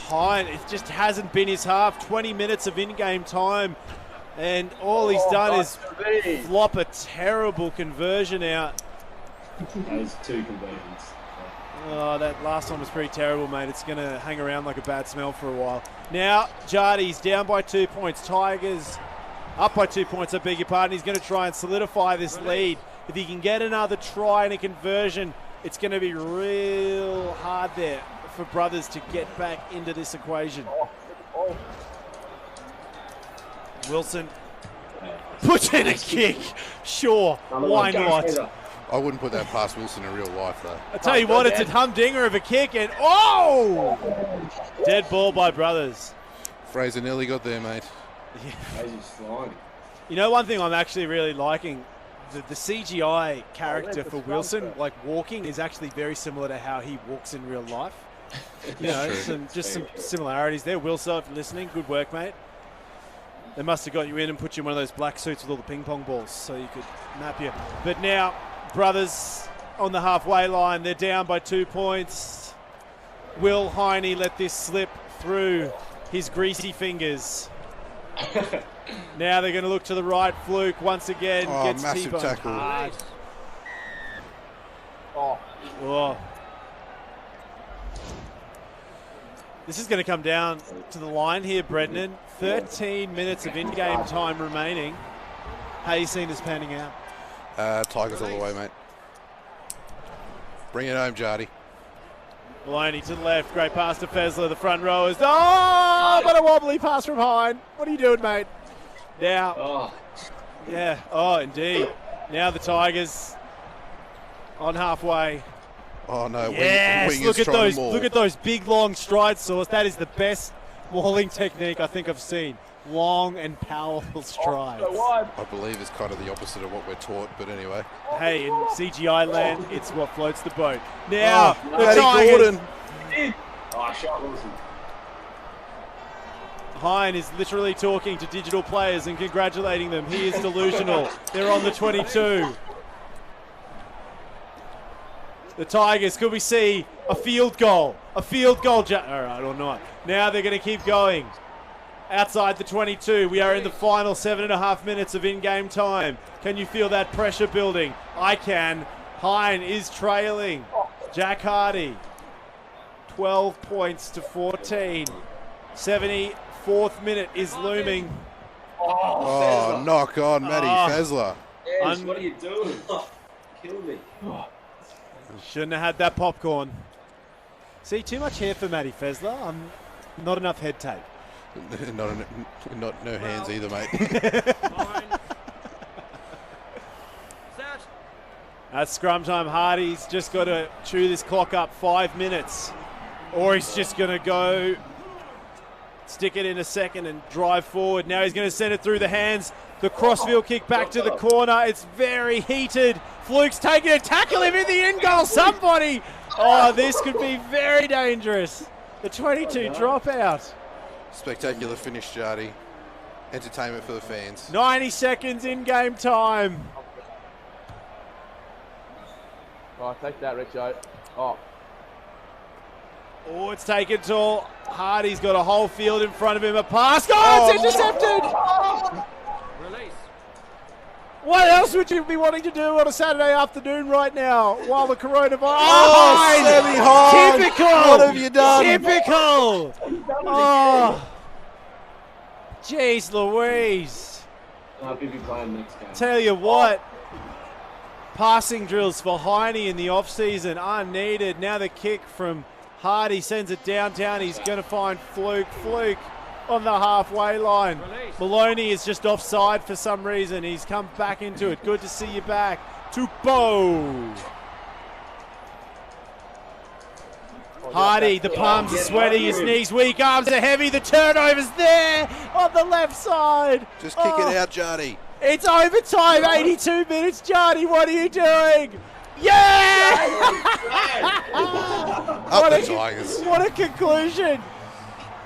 Hine, it just hasn't been his half. 20 minutes of in-game time, and all he's done is flop a terrible conversion out. those 2 conversions. Oh, that last one was pretty terrible, mate. It's going to hang around like a bad smell for a while. Now, Jardy's down by 2 points. Tigers up by 2 points, I beg your pardon. He's going to try and solidify this lead. If he can get another try and a conversion, it's going to be real hard there for Brothers to get back into this equation. Wilson puts in a kick. Sure, why not? I wouldn't put that past Wilson in real life, though. I tell you what, it's a humdinger of a kick, and dead ball by Brothers. Fraser nearly got there, mate. Fraser's flying. You know, one thing I'm actually really liking, the CGI character for Wilson, like walking, is actually very similar to how he walks in real life. You know, some similarities there. Wilson, if you're listening, good work, mate. They must have got you in and put you in one of those black suits with all the ping pong balls so you could map you. But now, Brothers on the halfway line, they're down by 2 points. Will Heine let this slip through his greasy fingers? Now they're going to look to the right. Fluke once again gets massive T-boned tackle. hard. Oh. This is going to come down to the line here, Brendan. 13 minutes of in-game time remaining. How are you seeing this panning out? Tigers all the way, mate. Bring it home, Jardy. Maloney to the left. Great pass to Fezler. The front rowers. Oh, but a wobbly pass from Hine. What are you doing, mate? Now. Yeah. Oh, indeed. Now the Tigers on halfway. Oh, no. Yes. Wing Look is at trying those. to maul. Look at those big, long strides, Sauce. That is the best mauling technique I think I've seen. Long and powerful strides. I believe it's kind of the opposite of what we're taught, but anyway. Hey, in CGI land, it's what floats the boat. Now, the Matty Tigers. Gordon. Oh, shot Wilson. Hine is literally talking to digital players and congratulating them. He is delusional. They're on the 22. The Tigers, could we see a field goal? A field goal, all right, or not. Now they're going to keep going. Outside the 22, we are in the final 7.5 minutes of in-game time. Can you feel that pressure building? I can. Hine is trailing. Jack Hardy, 12 points to 14. 74th minute is looming. Oh, knock on Matty Fezler. Yes, what are you doing? Kill me. Shouldn't have had that popcorn. See, too much hair for Matty Fezler. Not enough head tape. Not no hands either, mate. Line. Set. At scrum time, Hardy's just got to chew this clock up 5 minutes. Or he's just going to go stick it in a second and drive forward. Now he's going to send it through the hands. The crossfield kick back to the corner. It's very heated. Fluke's taking it. Tackle him in the end goal. Somebody. Oh, this could be very dangerous. The 22 dropout. Spectacular finish, Jardy. Entertainment for the fans. 90 seconds in game time. Oh, take that, Richo. Oh, Oh, it's taken tall. Hardy's got a whole field in front of him. A pass. Oh, it's intercepted. Release. What else would you be wanting to do on a Saturday afternoon right now while the coronavirus? Oh, Sammy Hine! Typical! What have you done? Typical! Oh, jeez Louise. I'll be playing next game. Tell you what, passing drills for Heine in the off-season are needed. Now the kick from Hardy sends it downtown. He's going to find Fluke. Fluke on the halfway line. Maloney is just offside for some reason. He's come back into it. Good to see you back. To Bo. Hardy, the palms are sweaty, his knees weak, arms are heavy. The turnover's there on the left side. Just kick it out, Jardy. It's overtime, 82 minutes. Jardy, what are you doing? Yeah! Up the Tigers. What a conclusion.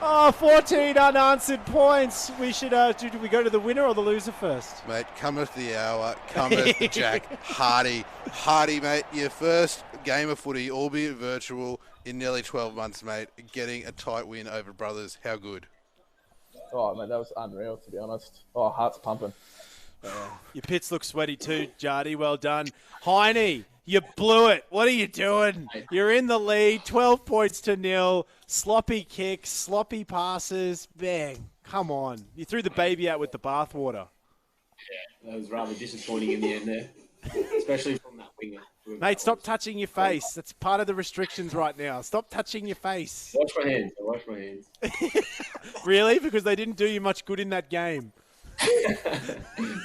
Oh, 14 unanswered points. We should, do we go to the winner or the loser first? Mate, cometh the hour, cometh the Jack. Hardy. Hardy, mate, your first game of footy, albeit virtual, in nearly 12 months, mate. Getting a tight win over Brothers. How good? oh, man, that was unreal, to be honest. Oh, heart's pumping. Your pits look sweaty too, Jardy. Well done. Heine, you blew it. What are you doing? You're in the lead, 12 points to 0. Sloppy kicks, sloppy passes. Bang. Come on. You threw the baby out with the bathwater. Yeah, that was rather disappointing in the end there, especially from that winger. Mate, stop touching your face. That's part of the restrictions right now. Stop touching your face. Wash my hands. I wash my hands. Really? Because they didn't do you much good in that game.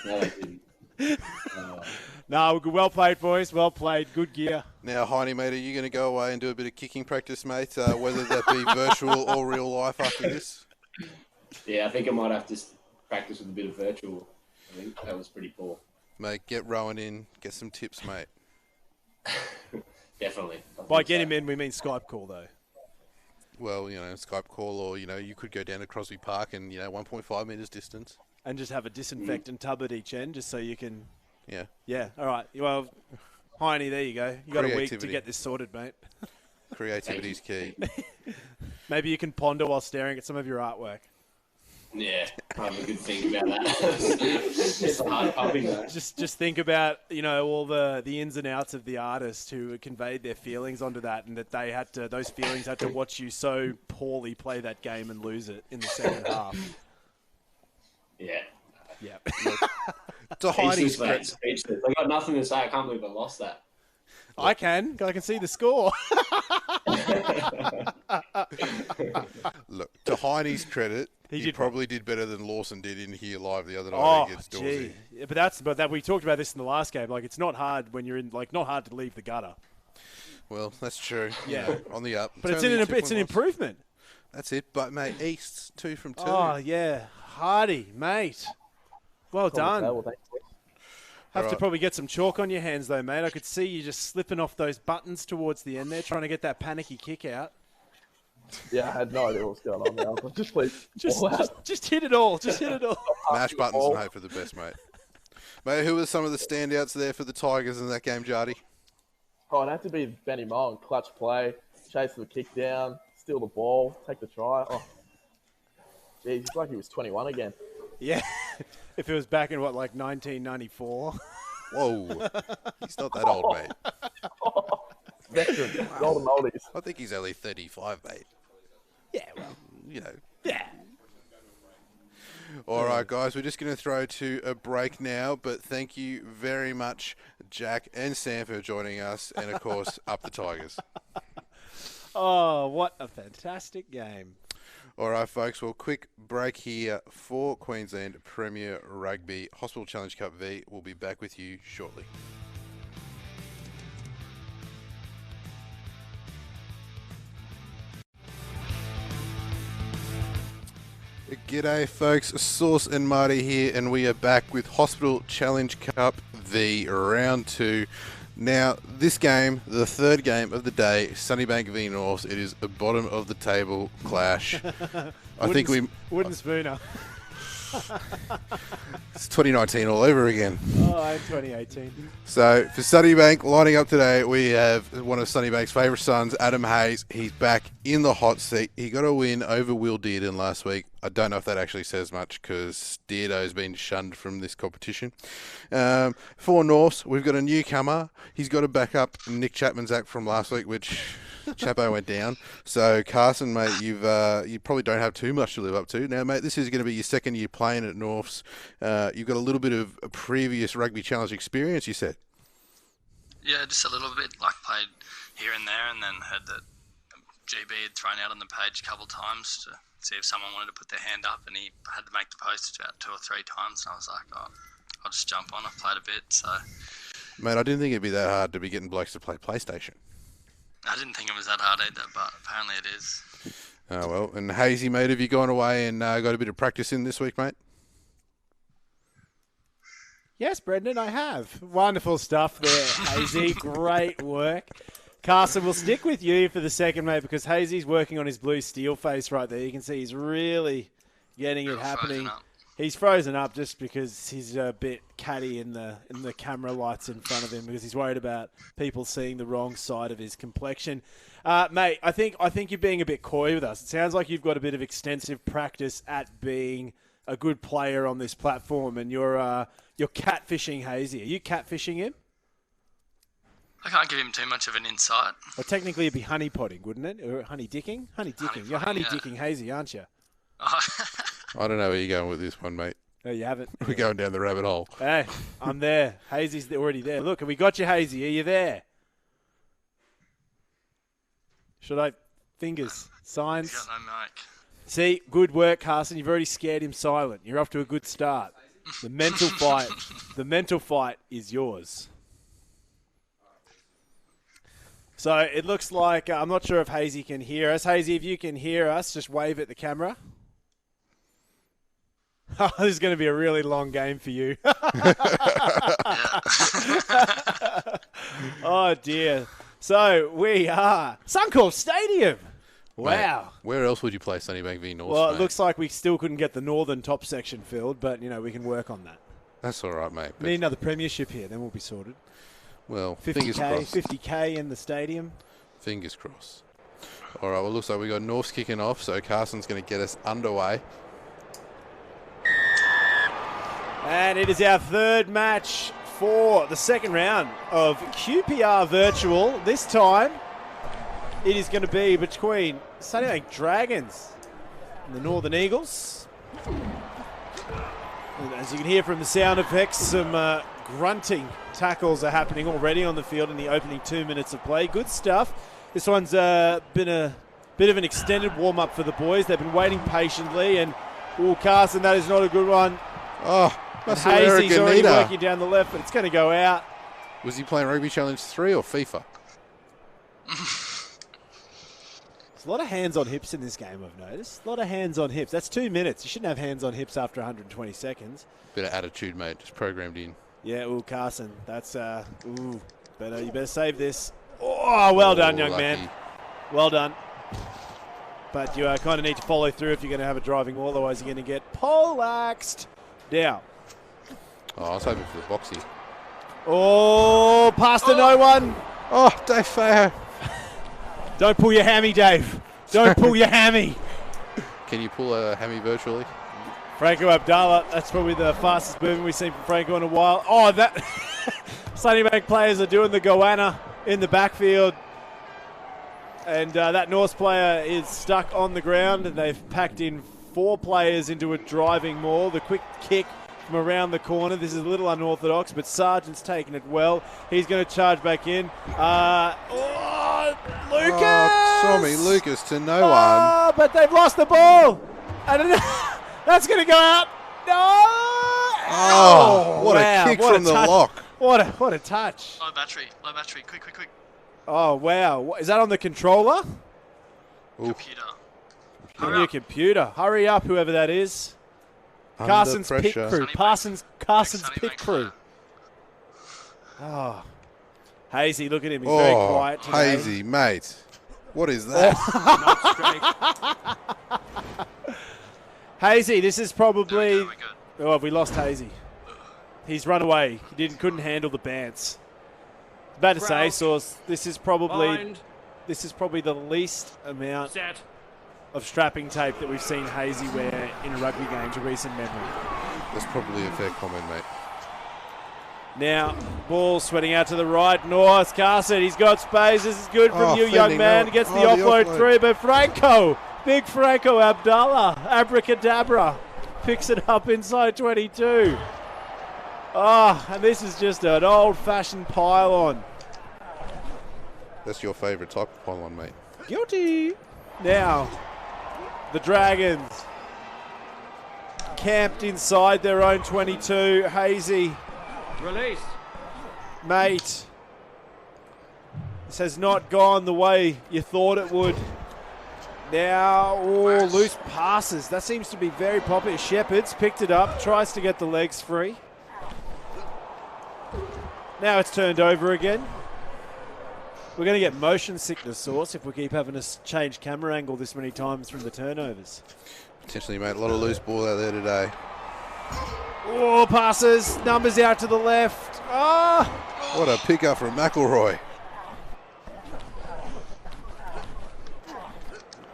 No, I didn't. No, well played, boys. Well played. Good gear. Now, Heine, mate, are you going to go away and do a bit of kicking practice, mate, whether that be virtual or real life after this? Yeah, I think I might have to practice with a bit of virtual. I think that was pretty poor. Mate, get Rowan in. Get some tips, mate. Definitely. By get him in, we mean Skype call, though. Well, you know, Skype call or, you know, you could go down to Crosby Park and, 1.5 metres distance. And just have a disinfectant tub at each end just so you can... Yeah. Yeah, all right. Well, Heine, there you go. You got a week to Creativity. get this sorted, mate. Creativity's key. Maybe you can ponder while staring at some of your artwork. Yeah, I have a good think about that. It's hard pumping though. Just think about, all the ins and outs of the artist who conveyed their feelings onto that, and that those feelings had to watch you so poorly play that game and lose it in the second half. Yeah. Yeah. To Heine's Speechless, mate. credit, Speechless. I got nothing to say. I can't believe I lost that. I can see the score. look, to Heine's credit, He he did probably did better than Lawson did in here live the other night against Dorsey. Yeah, but we talked about this in the last game. Like, it's not hard when you're in, not hard to leave the gutter. Well, that's true. Yeah. On the up. But it's only a an 2-point loss. improvement. That's it. But, mate, East's 2 from 2. Oh, yeah. Hardy, mate. Well done. Well, thanks. Have to Alright. probably get some chalk on your hands, though, mate. I could see you just slipping off those buttons towards the end there, trying to get that panicky kick out. Yeah, I had no idea what was going on there. I was like, just please. Just hit it all. Just hit it all. Mash buttons and hope for the best, mate. Mate, who were some of the standouts there for the Tigers in that game, Jardy? Oh, it'd have to be Benny Mullen. Clutch play, chase the kick down, steal the ball, take the try. Oh, geez, it's like he was 21 again. Yeah. If it was back in, 1994. Whoa. He's not that old, mate. Veteran, golden oldies. I think he's only 35, mate. Yeah, well, yeah. All right, guys, we're just going to throw to a break now, but thank you very much, Jack and Sam, for joining us, and, of course, up the Tigers. Oh, what a fantastic game. All right, folks, well, quick break here for Queensland Premier Rugby Hospital Challenge Cup V. We'll be back with you shortly. G'day, folks. Sauce and Marty here, and we are back with Hospital Challenge Cup V Round 2. Now, this game, the third game of the day, Sunnybank v Norths, it is a bottom of the table clash. I think we wooden spooner. it's 2019 all over again. Oh, and 2018. So for Sunnybank, lining up today, we have one of Sunnybank's favourite sons, Adam Hayes. He's back in the hot seat. He got a win over Will Dearden last week. I don't know if that actually says much because Deardo's been shunned from this competition. For Norths, we've got a newcomer. He's got to back up Nick Chapman's act from last week, which Chapo went down. So Carson, mate, you probably don't have too much to live up to. Now, mate, this is going to be your second year playing at Norths. You've got a little bit of a previous rugby challenge experience, you said. Yeah, just a little bit. Like played here and there, and then heard that GB had thrown out on the page a couple of times to see if someone wanted to put their hand up, and he had to make the post about 2 or 3 times. And I was like, oh, I'll just jump on. I've played a bit, so. Mate, I didn't think it'd be that hard to be getting blokes to play PlayStation. I didn't think it was that hard either, but apparently it is. Oh, well. And Hazy, mate, have you gone away and got a bit of practice in this week, mate? Yes, Brendan, I have. Wonderful stuff there, Hazy. Great work. Carson, we'll stick with you for the second, mate, because Hazy's working on his blue steel face right there. You can see he's really getting it happening. He's frozen up just because he's a bit catty in the camera lights in front of him because he's worried about people seeing the wrong side of his complexion. Mate, I think you're being a bit coy with us. It sounds like you've got a bit of extensive practice at being a good player on this platform, and you're catfishing Hazy. Are you catfishing him? I can't give him too much of an insight. Well, technically it'd be honeypotting, wouldn't it? Or honey-dicking? Honey-dicking. You're honey-dicking Hazy, aren't you? I don't know where you're going with this one, mate. No, you haven't. We're going down the rabbit hole. Hey, I'm there. Hazy's already there. Look, have we got you, Hazy? Are you there? Should I? Fingers. Signs. He's got no mic. See, good work, Carson. You've already scared him silent. You're off to a good start. The mental fight is yours. So it looks like, I'm not sure if Hazy can hear us. Hazy, if you can hear us, just wave at the camera. Oh, this is going to be a really long game for you. Oh, dear. So we are Suncorp Stadium. Wow. Mate, where else would you play Sunnybank v North? Well, mate? it looks like we still couldn't get the northern top section filled, but, we can work on that. That's all right, mate. Need another premiership here, then we'll be sorted. Well, fingers 50K, crossed. 50K in the stadium. Fingers crossed. All right, well, looks like we got Norths kicking off, so Carson's going to get us underway. And it is our third match for the second round of QPR Virtual. This time, it is going to be between Sunnybank Dragons and the Northern Eagles. And as you can hear from the sound effects, some grunting tackles are happening already on the field in the opening 2 minutes of play. Good stuff. This one's been a bit of an extended warm-up for the boys. They've been waiting patiently, and Carson, that is not a good one. Oh, that's Hazy's already working down the left, but it's going to go out. Was he playing Rugby Challenge 3 or FIFA? There's a lot of hands on hips in this game, I've noticed. A lot of hands on hips. That's 2 minutes. You shouldn't have hands on hips after 120 seconds. Bit of attitude, mate. Just programmed in. Yeah, Carson. That's, you better save this. Oh, well done, young lucky. man. Well done. But you kind of need to follow through if you're going to have a driving wall, otherwise you're going to get poleaxed. Down. Oh, I was hoping for the boxy. Oh, past to no one. Oh, Dave Feo. Don't pull your hammy, Dave. Don't pull your hammy. Can you pull a hammy virtually? Franco Abdallah, that's probably the fastest movement we've seen from Franco in a while. Oh, that Sunnybank players are doing the goanna in the backfield. And that Norse player is stuck on the ground, and they've packed in 4 players into a driving maul. The quick kick from around the corner. This is a little unorthodox, but Sargent's taken it well. He's going to charge back in. Lucas! Oh, Tommy Lucas to no one. But they've lost the ball. And that's going to go out. No! Oh, what a kick from the lock. What a touch. Low battery. Quick. Oh, wow. Is that on the controller? Computer. On your computer. Hurry up, whoever that is. Under Carson's pit pressure. crew. Carson's pit crew. Oh. Hazy, look at him. He's very quiet today. Hazy, mate. What is that? Not straight. Hazy, this is probably... We're good. Oh, have we lost Hazy? He's run away. He couldn't handle the bants. About to say, Crouch. Sauce, this is probably Bind. the least amount Set. of strapping tape that we've seen Hazy wear in a rugby game to recent memory. That's probably a fair comment, mate. Now, ball sweating out to the right. North Carson, he's got space. This is good from you, young fending man. out. Gets the The offload offload. through, but Franco, big Franco Abdallah, abracadabra, picks it up inside 22. And this is just an old-fashioned pylon. That's your favourite type of pylon, mate. Guilty. Now, the Dragons camped inside their own 22. Hazy, Release. mate, this has not gone the way you thought it would. Now, loose passes. That seems to be very popular. Shepherd's picked it up, tries to get the legs free. Now it's turned over again. We're going to get motion sickness, Sauce, if we keep having to change camera angle this many times from the turnovers. Potentially, mate. A lot of loose ball out there today. Oh, passes. Numbers out to the left. What a pick-up from McElroy.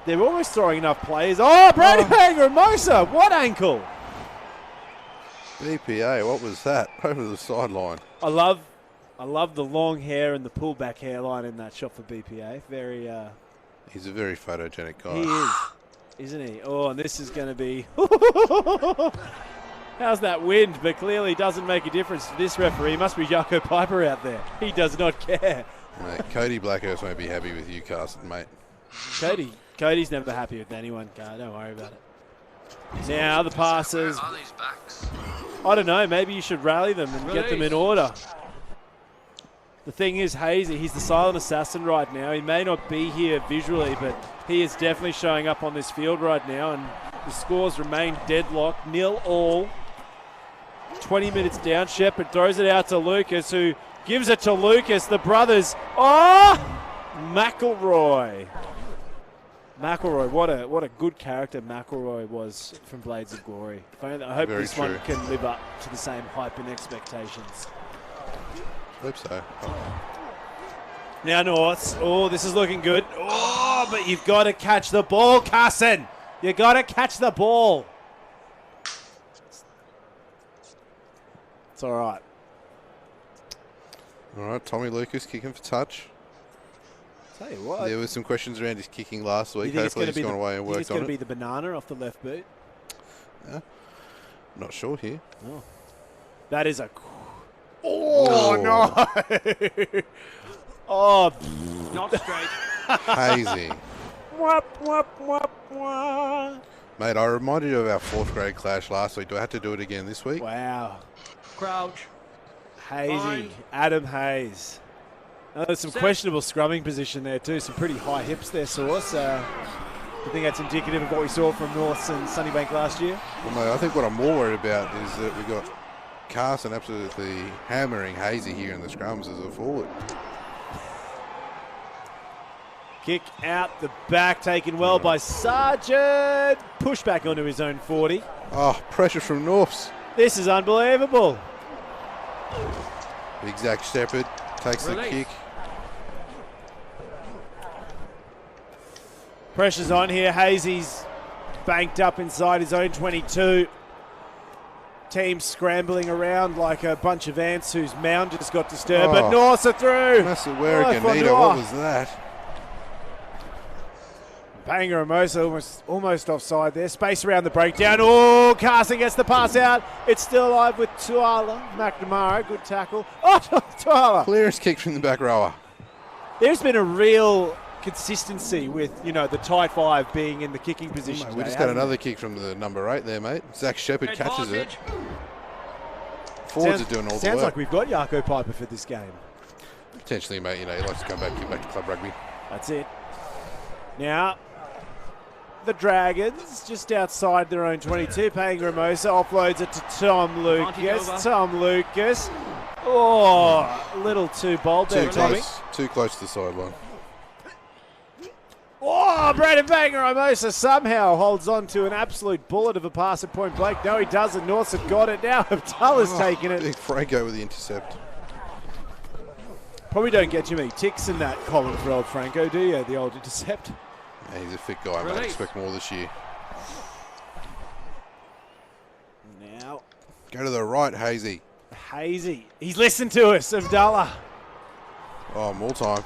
They're almost throwing enough players. Oh, Brady Hermosa. What ankle? BPA, what was that? Over the sideline. I love the long hair and the pullback hairline in that shot for BPA. Very, He's a very photogenic guy. he is, isn't he? Oh, and this is going to be... How's that wind? But clearly doesn't make a difference to this referee. Must be Jaco Piper out there. He does not care. Mate, Cody Blackhurst won't be happy with you, Carson, mate. Cody's never happy with anyone, Car. Don't worry about it. Now the passes. Where are these backs? I don't know. Maybe you should rally them and get them in order. The thing is, Hazy, he's the silent assassin right now. He may not be here visually, but he is definitely showing up on this field right now, and the scores remain deadlocked, 0-all. 20 minutes down. Shepherd throws it out to Lucas, who gives it to Lucas. The brothers. McElroy. What a good character McElroy was from Blades of Glory. I hope Very this true. one can live up to the same hype and expectations. Hope so. Now Norths. Oh, this is looking good. Oh, but you've got to catch the ball, Carson. You got to catch the ball. It's all right. All right, Tommy Lucas kicking for touch. Tell you what. There were some questions around his kicking last You week. think it's Hopefully going to he's be gone away and worked it's going on to it. be the banana off the left boot? Not sure here. That is a... Oh, no. Oh, Not straight. Hazy. whap, whap, whap, whap. Mate, I reminded you of our 4th grade clash last week. Do I have to do it again this week? Wow. Crouch. Hazy. Bind. Adam Hayes. There's some Set. questionable scrumming position there too. Some pretty high hips there, Sauce. I think that's indicative of what we saw from Norths and Sunnybank last year. Well, mate, I think what I'm more worried about is that we got Carson absolutely hammering Hazy here in the scrums as a forward. Kick out the back, taken well by Sargent. Push back onto his own 40. Oh, pressure from Norths. This is unbelievable. Big Zach Shepherd takes the Release. kick. Pressure's on here. Hazy's banked up inside his own 22. Team scrambling around like a bunch of ants whose mound just got disturbed. But Norths are through. Masawera Oh, Ganita, what was that? Banger Hermosa almost offside there. Space around the breakdown. Oh, Carson gets the pass out. It's still alive with Tuala McNamara. Good tackle. Oh, Tuala. Clearance kick from the back rower. There's been a real consistency with, the tight 5 being in the kicking position. Mate, we today, just got hasn't another kick from the number 8 there, mate. Zach Shepherd catches it. Advantage. Forwards are doing all the Sounds work. like we've got Jaco Piper for this game. Potentially, mate, he likes to come back, get back to club rugby. That's it. Now, the Dragons just outside their own 22. Paying Ramosa offloads it to Tom Advantage Lucas. over. Tom Lucas Oh, a little too bold there, Tommy. Too close to the sideline. Oh, Brandon Panger somehow holds on to an absolute bullet of a pass at point blank. No, he doesn't. Norths have got it now. Abdullah's taken it. Big Franco with the intercept. Probably don't get you many ticks in that column for old Franco, do you? The old intercept. Yeah, he's a fit guy, mate. I expect more this year. Now. Go to the right, Hazy. Hazy. He's listened to us, Abdullah. Oh, more time.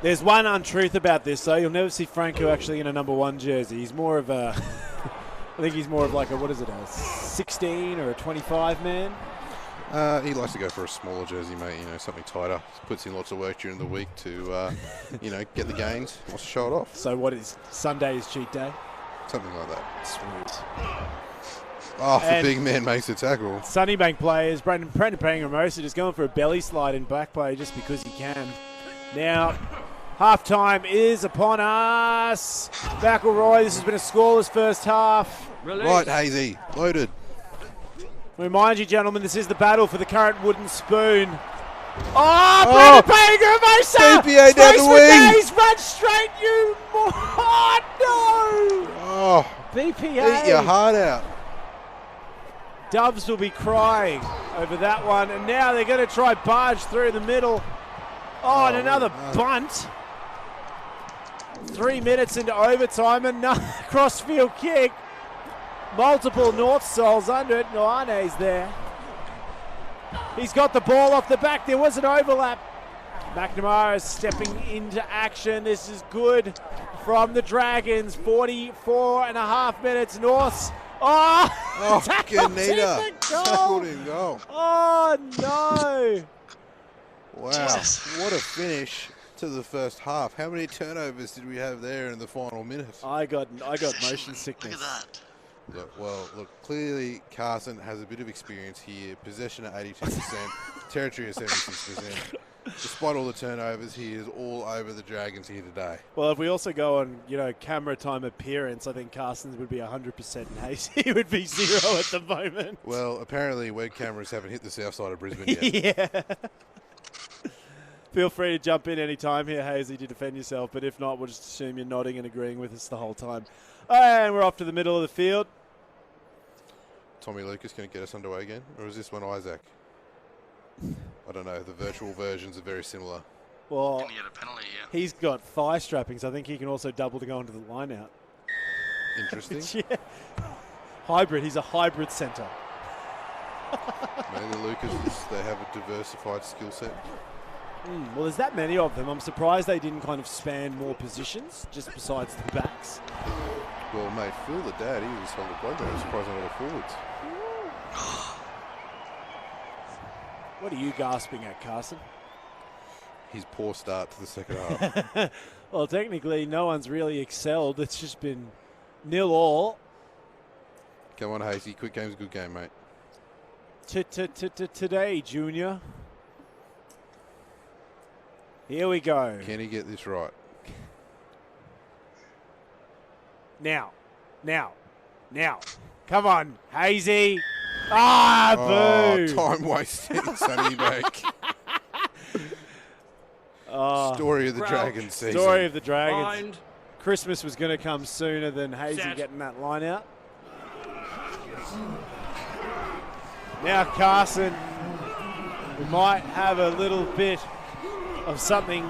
There's one untruth about this, though. You'll never see Franco actually in a number 1 jersey. He's more of a, I think he's more of like a, what is it, a 16 or a 25 man? He likes to go for a smaller jersey, mate. You know, something tighter. Puts in lots of work during the week to, you know, get the gains. Wants to show it off. So what is Sunday is cheat day? Something like that. Sweet. Oh, the big man makes a tackle. Sunnybank players, Brandon Panger just going for a belly slide in back play just because he can. Now, half-time is upon us. McElroy, this has been a scoreless first half. Right, Hazy. Loaded. Remind you, gentlemen, this is the battle for the current wooden spoon. Oh, Brandon Panger, BPA down the wing. Days, run straight, you. Oh, no. Oh, BPA. eat your heart out. Doves will be crying over that one. And now they're going to try barge through the middle. Oh, and another bunt. 3 minutes into overtime, another crossfield kick. Multiple North Souls under it. Noane's there. He's got the ball off the back. There was an overlap. McNamara is stepping into action. This is good from the Dragons. 44 and a half minutes. Norths. Oh, Ganita. Tackled in goal. Oh, no. Wow, Jesus. What a finish to the first half. How many turnovers did we have there in the final minute? I got motion sickness. Look at that. Look, clearly Carson has a bit of experience here. Possession at 82%, territory at 76%. Despite all the turnovers, he is all over the Dragons here today. Well, if we also go on, camera time appearance, I think Carson's would be 100% and Hasey would be 0 at the moment. Well, apparently web cameras haven't hit the south side of Brisbane yet. Yeah. Feel free to jump in any time here, Hazy, to defend yourself. But if not, we'll just assume you're nodding and agreeing with us the whole time. And we're off to the middle of the field. Tommy Lucas going to get us underway again? Or is this one Isaac? I don't know. The virtual versions are very similar. Well, Gonna get a penalty, yeah. he's got thigh strappings. I think he can also double to go into the line out. Interesting. Yeah. Hybrid. He's a hybrid centre. Maybe the Lucas, they have a diversified skill set. Well, there's that many of them. I'm surprised they didn't kind of span more positions, just besides the backs. Well, mate, Phil, the dad, he was solid bloke. I'm surprised not all forwards. What are you gasping at, Carson? His poor start to the second half. Well, technically, no one's really excelled. It's just been 0-all. Come on, Hasey. Quick game's a good game, mate. Today, Junior. Here we go. Can he get this right? Now. Come on, Hazy. Ah, boo. Time wasting, Sunnybank. Story of the Dragons season. Story of the Dragons. Mind. Christmas was going to come sooner than Hazy Set. getting that line out. Now Carson, we might have a little bit of something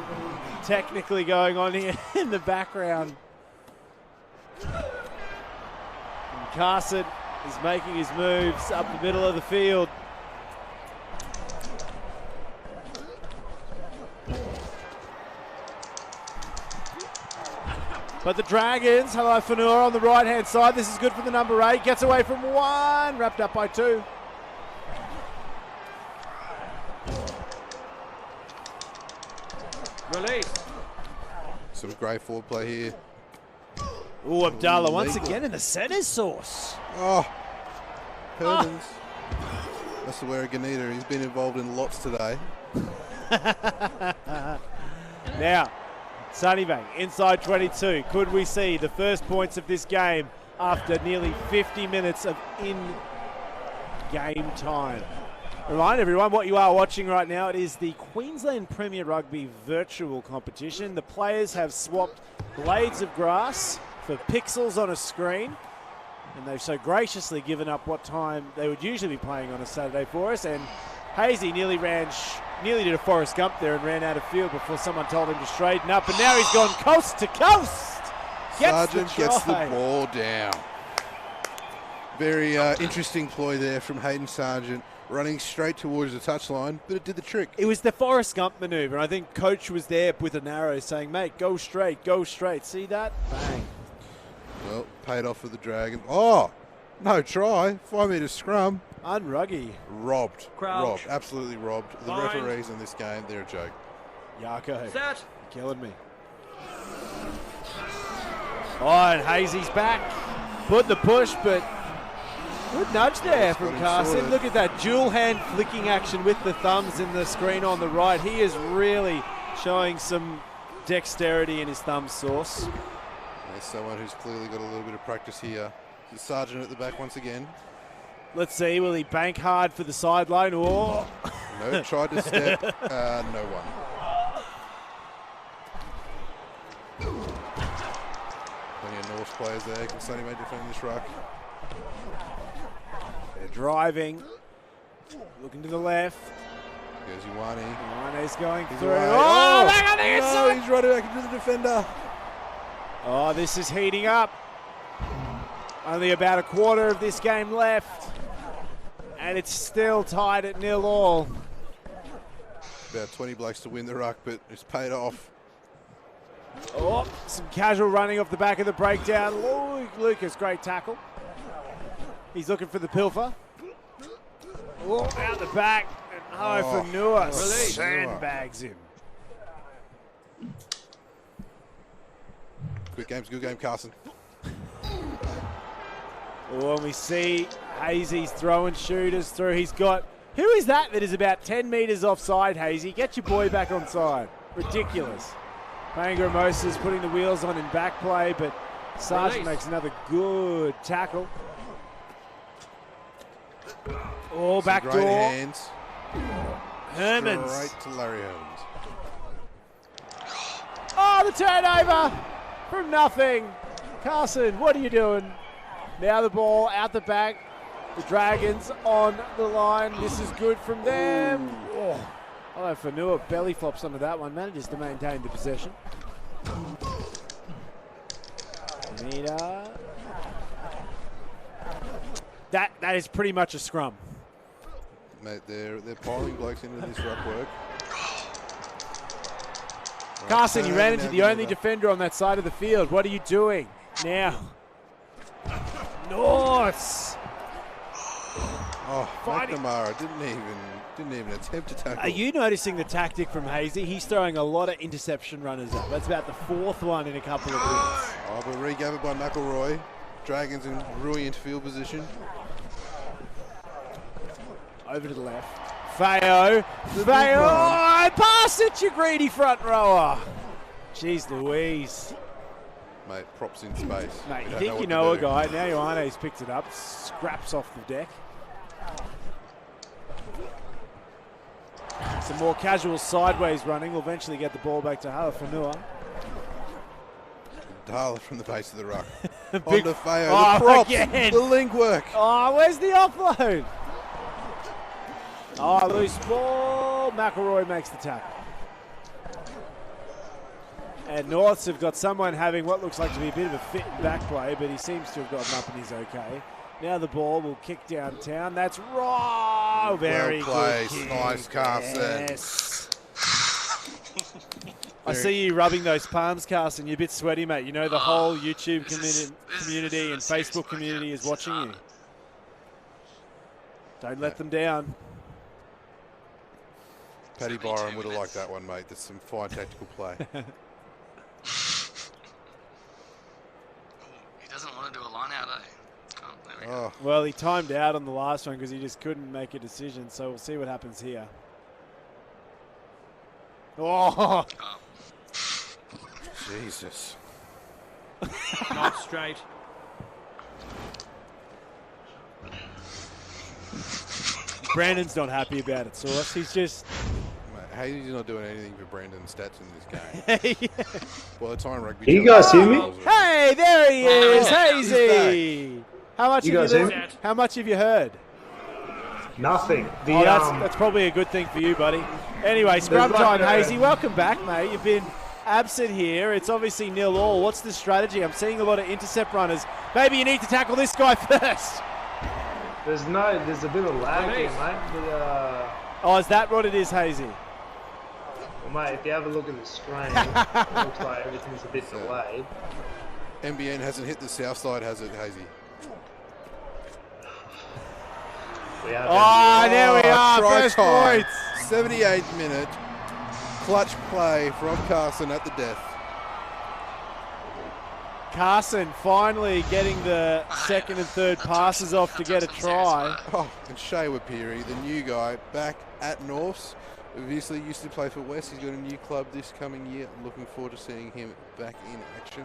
technically going on here in the background. And Carson is making his moves up the middle of the field. But the Dragons, hello Fanua on the right-hand side. This is good for the number 8. Gets away from 1, wrapped up by 2. Release. Some great forward play here. Ooh, Abdallah once Legal. again in the centre sauce. Oh, Hermans. That's the Ganita. He's been involved in lots today. Now, Sunnybank inside 22. Could we see the first points of this game after nearly 50 minutes of in-game time? Remind everyone what you are watching right now. It is the Queensland Premier Rugby virtual competition. The players have swapped blades of grass for pixels on a screen, and they've so graciously given up what time they would usually be playing on a Saturday for us. And Hazy nearly did a Forrest Gump there and ran out of field before someone told him to straighten up, and now he's gone coast to coast. Sargent gets the ball down. Very interesting ploy there from Hayden Sargent, running straight towards the touchline, but it did the trick. It was the Forrest Gump manoeuvre, and I think Coach was there with an arrow saying, mate, go straight, go straight. See that? Bang. Well, paid off for the Dragon. Oh, no try. 5 metre scrum. Unruggy. Robbed. Crouch. Robbed. Absolutely robbed. The Fine. referees in this game, they're a joke. Yarko. Set. Killing me. Oh, and Hazy's back. Put the push, but good nudge there from Carson. Look at that dual hand flicking action with the thumbs in the screen on the right. He is really showing some dexterity in his thumb sauce. There's someone who's clearly got a little bit of practice here. The Sergeant at the back once again. Let's see, will he bank hard for the sideline? Oh. No, tried to step. No one. Plenty of North players there. Can Sonny May defend this ruck? They're driving. Looking to the left. Goes Ioane. Ioane's going He's through. away. Oh, back on the inside. He's running back into the defender. Oh, this is heating up. Only about a quarter of this game left. And it's still tied at 0-0. About 20 blokes to win the ruck, but it's paid off. Oh, some casual running off the back of the breakdown. Lucas, great tackle. He's looking for the pilfer. Oh, out the back. And for Nua. Sandbags him. Good game, Carson. Oh, and we see Hazy's throwing shooters through. He's got... Who is that is about 10 metres offside, Hazy? Get your boy back on side. Ridiculous. Pangramosa's putting the wheels on in back play, but Sargent makes another good tackle. Oh, back door. Hands. Hermans. Straight to Larry Hermans. Oh, the turnover from nothing. Carson, what are you doing? Now the ball out the back. The Dragons on the line. This is good from them. Oh, although Fanua belly flops onto that one. Manages to maintain the possession. Nita. That is pretty much a scrum. Mate, they're piling blokes into this ruck work. Carson, you ran into the only defender on that side of the field. What are you doing now? Nice. Oh, McNamara didn't even attempt to tackle. Are you noticing the tactic from Hazy? He's throwing a lot of interception runners up. That's about the fourth one in a couple of weeks. Oh, but regathered by McElroy. Dragons in really into field position. Over to the left. Feo. Oh, pass it, you greedy front rower. Jeez Louise. Mate, props in space. Mate, you think you know a guy. Now Ioane's picked it up. Scraps off the deck. Some more casual sideways running will eventually get the ball back to Halafanua. Darla from the base of the ruck. Big on to Feo. Oh, the props. again. The link work. Oh, where's the offload? Oh, loose ball. McElroy makes the tackle. And Norths have got someone having what looks like to be a bit of a fit in back play, but he seems to have gotten up and he's okay. Now the ball will kick downtown. That's raw. Very well good kick. Nice, Carson. Yes. I see you rubbing those palms, Carson. You're a bit sweaty, mate. You know the whole YouTube community and Facebook community is watching you. Don't let them down. Paddy Byron would have liked that one, mate. That's some fine tactical play. He doesn't want to do a line out, eh? Oh, there we go. Well, he timed out on the last one because he just couldn't make a decision. So we'll see what happens here. Oh! Jesus. Not straight. Brandon's not happy about it, Sauce. He's just... Mate, Hazy's not doing anything for Brandon's stats in this game. By the time rugby... Can you guys hear me? Hey, there he is, He's Hazy! How much You have guys you hear li- How much have you heard? Nothing. The, Oh, that's probably a good thing for you, buddy. Anyway, scrum like time, a- Hazy. Welcome back, mate. You've been absent here. It's obviously 0-0. What's the strategy? I'm seeing a lot of intercept runners. Maybe you need to tackle this guy first. there's a bit of lag here, mate. Oh, is that what it is, Hazy? Well, mate, if you have a look at the screen, it looks like everything's a bit delayed. NBN hasn't hit the south side, has it, Hazy? We have There we are. Try First time. points. 78th minute. Clutch play from Carson at the death. Carson finally getting the second and third passes off to get a try. Oh, and Shea Wapiri, the new guy, back at Norths. Obviously used to play for West. He's got a new club this coming year. I'm looking forward to seeing him back in action.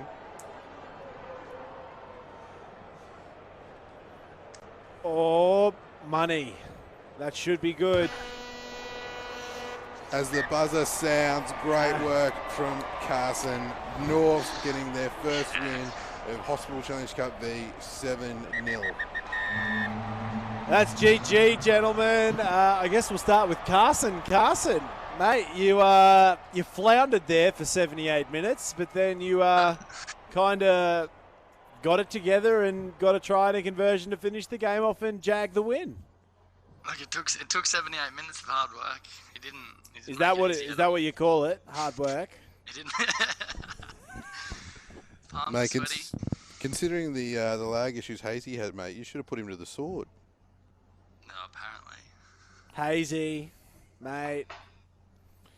Oh, money. That should be good. As the buzzer sounds, great work from Carson. Norths getting their first win of Hospital Challenge Cup V 7-0. That's GG, gentlemen. I guess we'll start with Carson. Carson, mate, you floundered there for 78 minutes, but then you kind of got it together and got a try and a conversion to finish the game off and jag the win. Like it took 78 minutes of hard work. He didn't. Is that what you call it? Hard work. He didn't. Palms Mate, sweaty. considering the lag issues Hazy had, mate, you should have put him to the sword. No, apparently. Hazy, mate,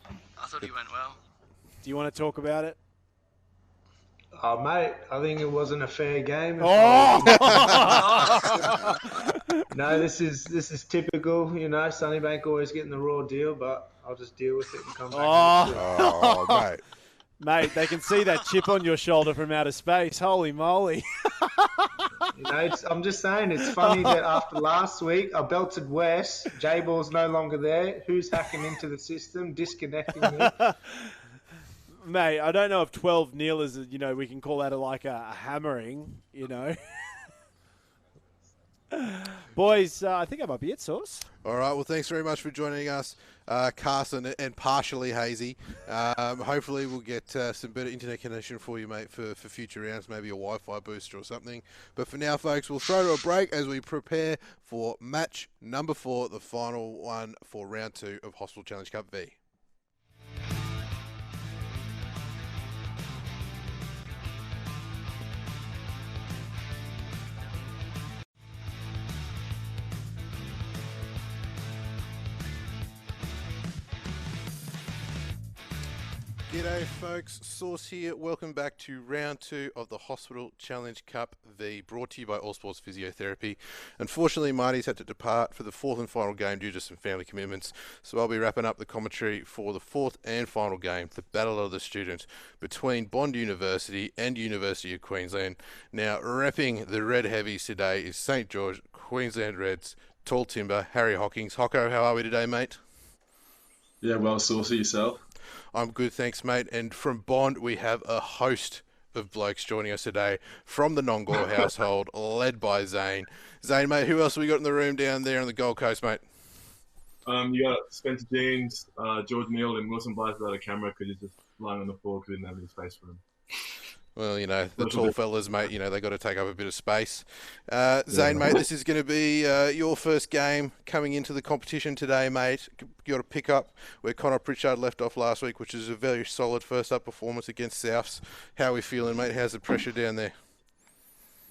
I thought he went well. do you want to talk about it? Oh, mate, I think it wasn't a fair game. Oh! No, this is typical. You know, Sunnybank always getting the raw deal, but I'll just deal with it and come back. Oh. Oh, mate. Mate, they can see that chip on your shoulder from outer space. Holy moly. You know, I'm just saying, it's funny that after last week, I belted West, J-Ball's no longer there. Who's hacking into the system, disconnecting me? Mate, I don't know if 12-0 is, we can call that a hammering, Boys, I think I might be it, Sauce. All right, well, thanks very much for joining us, Carson, and partially Hazy. Hopefully we'll get some better internet connection for you, mate, for future rounds, maybe a Wi-Fi booster or something. But for now, folks, we'll throw to a break as we prepare for match number 4, the final one for round 2 of Hospital Challenge Cup V. G'day folks, Sauce here. Welcome back to round 2 of the Hospital Challenge Cup V, brought to you by All Sports Physiotherapy. Unfortunately, Marty's had to depart for the 4th and final game due to some family commitments, so I'll be wrapping up the commentary for the 4th and final game, the Battle of the Students, between Bond University and University of Queensland. Now, repping the Red Heavies today is St George, Queensland Reds, Tall Timber, Harry Hockings. Hocko, how are we today, mate? Yeah, well, Saucy, yourself? I'm good, thanks, mate. And from Bond, we have a host of blokes joining us today from the non-Gore household, led by Zane. Zane, mate, who else have we got in the room down there on the Gold Coast, mate? You got Spencer Jeans, George Neal, and Wilson Blythe without a camera because he's just lying on the floor because we didn't have any space for him. Well, the tall fellas, mate, they got to take up a bit of space. Zane, mate, this is going to be your first game coming into the competition today, mate. You got to pick up where Connor Pritchard left off last week, which is a very solid first up performance against Souths. How are we feeling, mate? How's the pressure down there?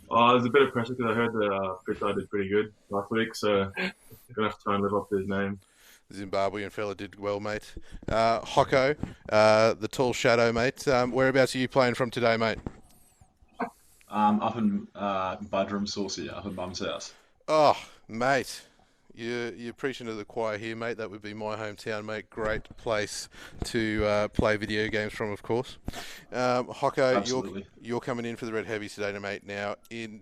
There's a bit of pressure because I heard that Pritchard did pretty good last week, so I'm going to have to try and live up to his name. The Zimbabwean fella did well, mate. Hocko, the tall shadow, mate. Whereabouts are you playing from today, mate? Up in Budrum, Saucy, up in Mum's house. Oh, mate. You're preaching to the choir here, mate. That would be my hometown, mate. Great place to play video games from, of course. Hocko, you're coming in for the Red Heavies today, mate. Now, in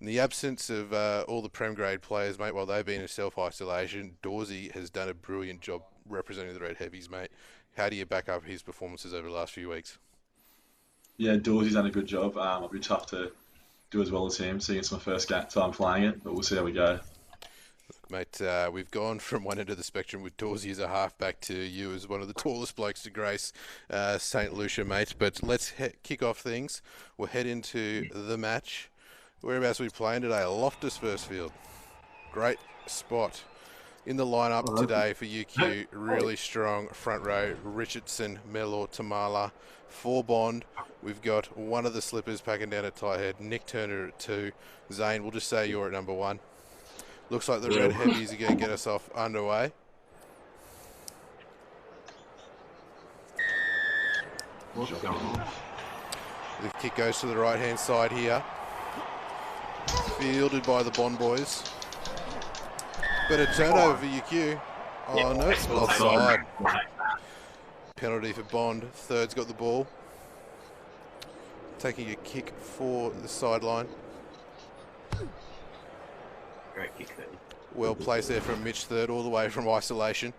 In the absence of all the Prem grade players, mate, while they've been in self-isolation, Dawsey has done a brilliant job representing the Red Heavies, mate. How do you back up his performances over the last few weeks? Yeah, Dawsey's done a good job. It'll be tough to do as well as him, seeing it's my first time playing it, but we'll see how we go. Mate, we've gone from one end of the spectrum with Dawsey as a halfback to you as one of the tallest blokes to grace St. Lucia, mate. But let's kick off things. We'll head into the match. Whereabouts are we playing today? Loftus Firstfield. Great spot in the lineup today for UQ. Really strong front row. Richardson, Mellor, Tamala. For Bond, we've got one of the slippers packing down at tight head. Nick Turner at 2. Zane, we'll just say you're at number 1. Looks like the Red Heavies are going to get us off underway. The kick goes to the right-hand side here. Fielded by the Bond boys. But a turnover for UQ. Oh, no, it's offside. Penalty for Bond. Third's got the ball. Taking a kick for the sideline. Great kick there. Well placed there from Mitch Third, all the way from isolation.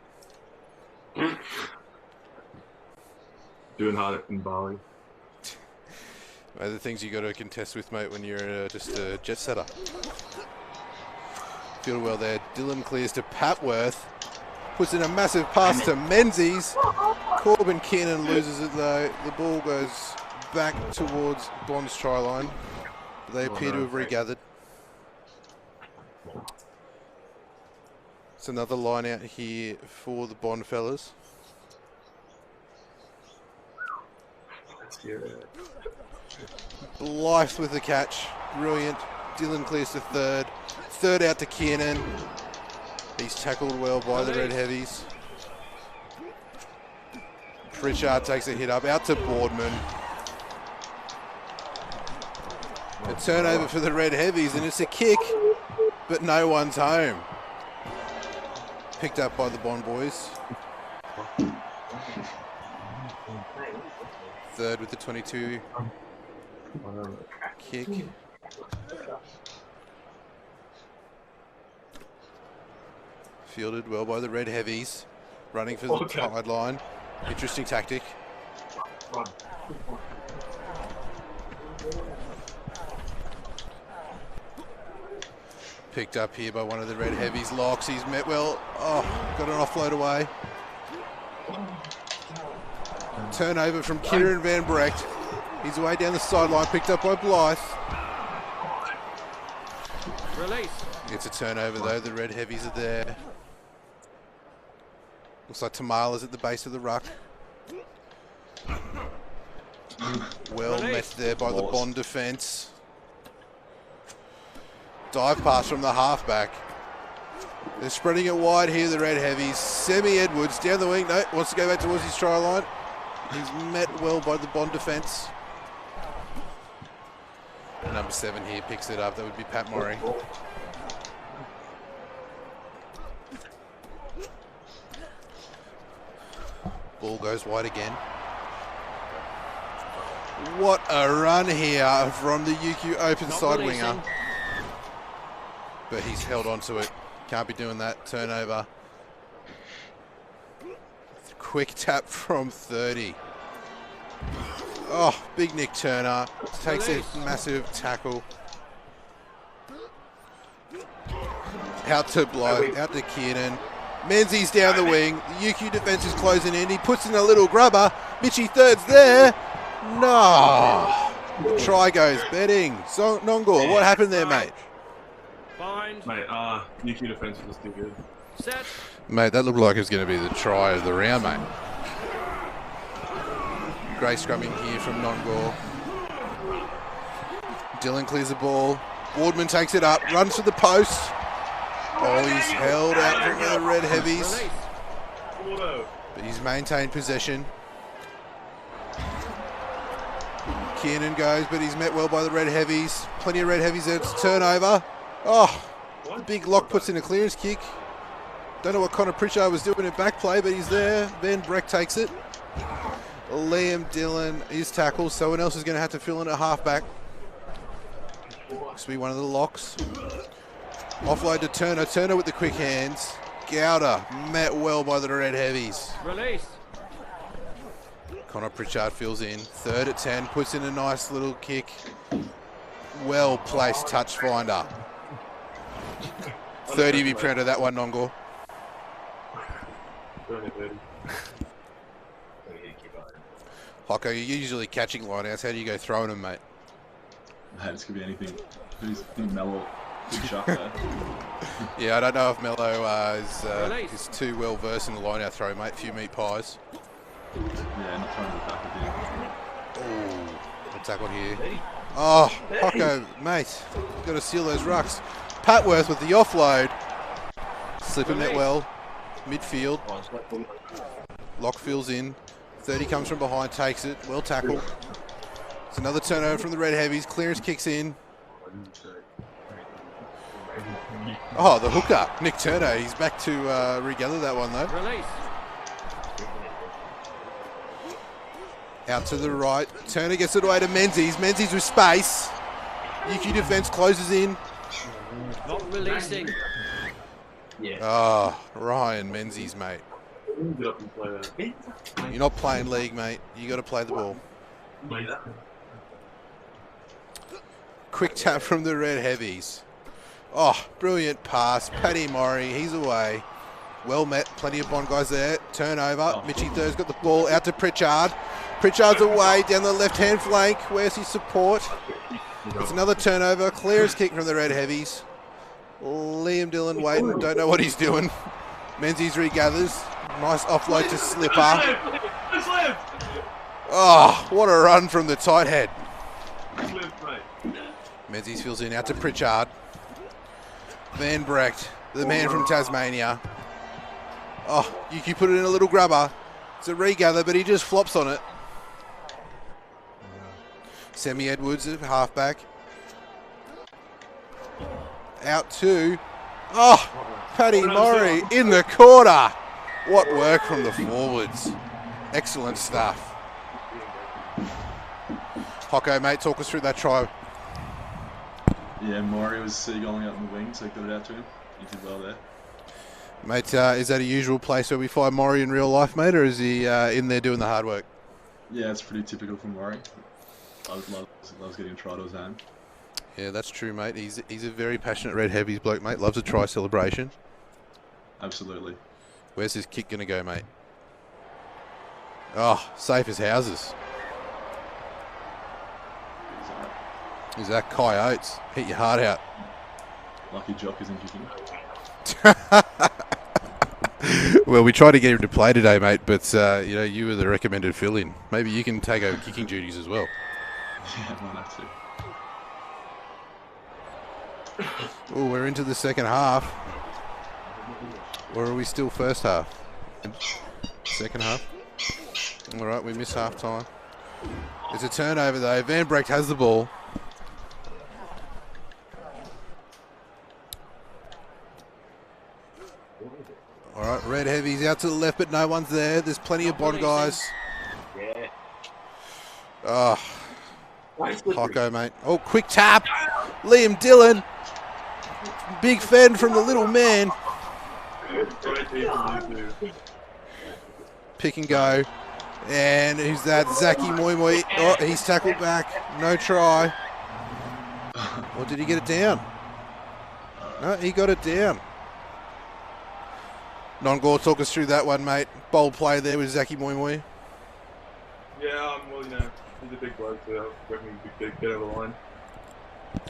Doing hard in Bali. The things you got to contest with, mate, when you're just a jet setter. Feel well there. Dylan clears to Papworth. Puts in a massive pass to Menzies. Corbin Kiernan loses it though. The ball goes back towards Bond's try line. They appear to have regathered. It's another line out here for the Bond fellas. Blythe with the catch. Brilliant. Dylan clears to third. Third out to Kiernan. He's tackled well by the Red Heavies. Pritchard takes a hit up. Out to Boardman. A turnover for the Red Heavies, and it's a kick, but no one's home. Picked up by the Bond boys. Third with the 22 kick. Fielded well by the Red Heavies. Running for the sideline. Interesting tactic. Picked up here by one of the Red Heavies. Locks. He's met well. Oh, got an offload away. Turnover from Kieran Van Brecht. He's away down the sideline. Picked up by Blythe. Release. It's a turnover though. The Red Heavies are there. Looks like Tamala's at the base of the ruck. Well met there by the Bond defence. Dive pass from the halfback. They're spreading it wide here, the Red Heavies. Semi Edwards down the wing. No, wants to go back towards his try line. He's met well by the Bond defence. Number 7 here picks it up. That would be Pat Murray. Ball goes wide again. What a run here from the UQ open side winger. But he's held on to it. Can't be doing that. Turnover. Quick tap from 30. Oh, big Nick Turner. Takes a massive tackle. Out to Blythe. Out to Kiernan. Menzies down the wing. The UQ defence is closing in. He puts in a little grubber. Mitchy Third's there. No. Try goes betting. So, Nongor, what happened there, mate? Mate, UQ defence was too good. Set. Mate, that looked like it was going to be the try of the round, mate. Great scrumming here from Nongor. Dylan clears the ball. Boardman takes it up, runs to the post. Oh, he's held out from the Red Heavies. But he's maintained possession. Kiernan goes, but he's met well by the Red Heavies. Plenty of Red Heavies there. It's a turnover. Oh, the big lock puts in a clearance kick. Don't know what Connor Pritchard was doing in back play, but he's there. Van Brecht takes it. Liam Dillon is tackled. Someone else is going to have to fill in at halfback. This will be one of the locks. Offload to Turner. Turner with the quick hands. Gowder met well by the Red Heavies. Release. Connor Pritchard fills in. 3rd at 10. Puts in a nice little kick. Well placed touch finder. 30, be proud of that one, Nongor. Hocko, you're usually catching lineouts. How do you go throwing them, mate? Mate, this could be anything. Who's Mello? Big shot there. Yeah, I don't know if Mello is too well versed in the lineout throw, mate. Few meat pies. Yeah, not throwing the back of him. Oh, good tackle here. Oh, Hocko, mate. Got to seal those rucks. Patworth with the offload. Slipping it well. Midfield. Lock fills in. 30 comes from behind, takes it. Well tackled. It's another turnover from the Red Heavies. Clearance kicks in. Oh, the hooker, Nick Turner. He's back to regather that one, though. Release. Out to the right. Turner gets it away to Menzies. Menzies with space. UQ defence closes in. Not releasing. Oh, Ryan Menzies, mate. You're not playing league, mate. You got to play the ball. Quick tap from the Red Heavies. Oh, brilliant pass. Paddy Murray, he's away. Well met. Plenty of Bond guys there. Turnover. Mitchie Third's got the ball out to Pritchard. Pritchard's away down the left-hand flank. Where's his support? It's another turnover. Clearance kick from the Red Heavies. Liam Dillon waiting. Don't know what he's doing. Menzies regathers. Nice offload to Slipper. Oh, what a run from the tight head. Menzies fills in out to Pritchard. Van Brecht, the man from Tasmania. Oh, Yuki put it in a little grubber. It's a regather, but he just flops on it. Sammy Edwards, halfback. Out to... Oh, Paddy Murray in the corner. What work from the forwards. Excellent stuff. Hocko, mate, talk us through that try. Yeah, Maury was seagulling out in the wing, so he got it out to him. He did well there. Mate, is that a usual place where we find Maury in real life, mate, or is he in there doing the hard work? Yeah, it's pretty typical for Maury. Loves getting a try to his hand. Yeah, that's true, mate. He's a very passionate Red Heavies bloke, mate. Loves a try celebration. Absolutely. Where's his kick going to go, mate? Oh, safe as houses. Is that Coyotes? Hit your heart out. Lucky Jock isn't kicking. Well, we tried to get him to play today, mate, but you were the recommended fill-in. Maybe you can take over kicking duties as well. Yeah, might have to. Oh, we're into the second half. Or are we still first half? Second half. All right, we miss half time. It's a turnover, though. Van Brecht has the ball. All right, Red Heavies out to the left, but no one's there. There's plenty of Bond guys. Yeah. Oh, Hocko, mate. Oh, quick tap. Liam Dillon. Big fend from the little man. Pick and go. And who's that? Zaki Moimoi. Oh, he's tackled back. No try. Or did he get it down? No, he got it down. Nongor, talk us through that one, mate. Bold play there with Zaki Moimoi. Yeah, well, he's a big bloke, so I reckon he could get over the line.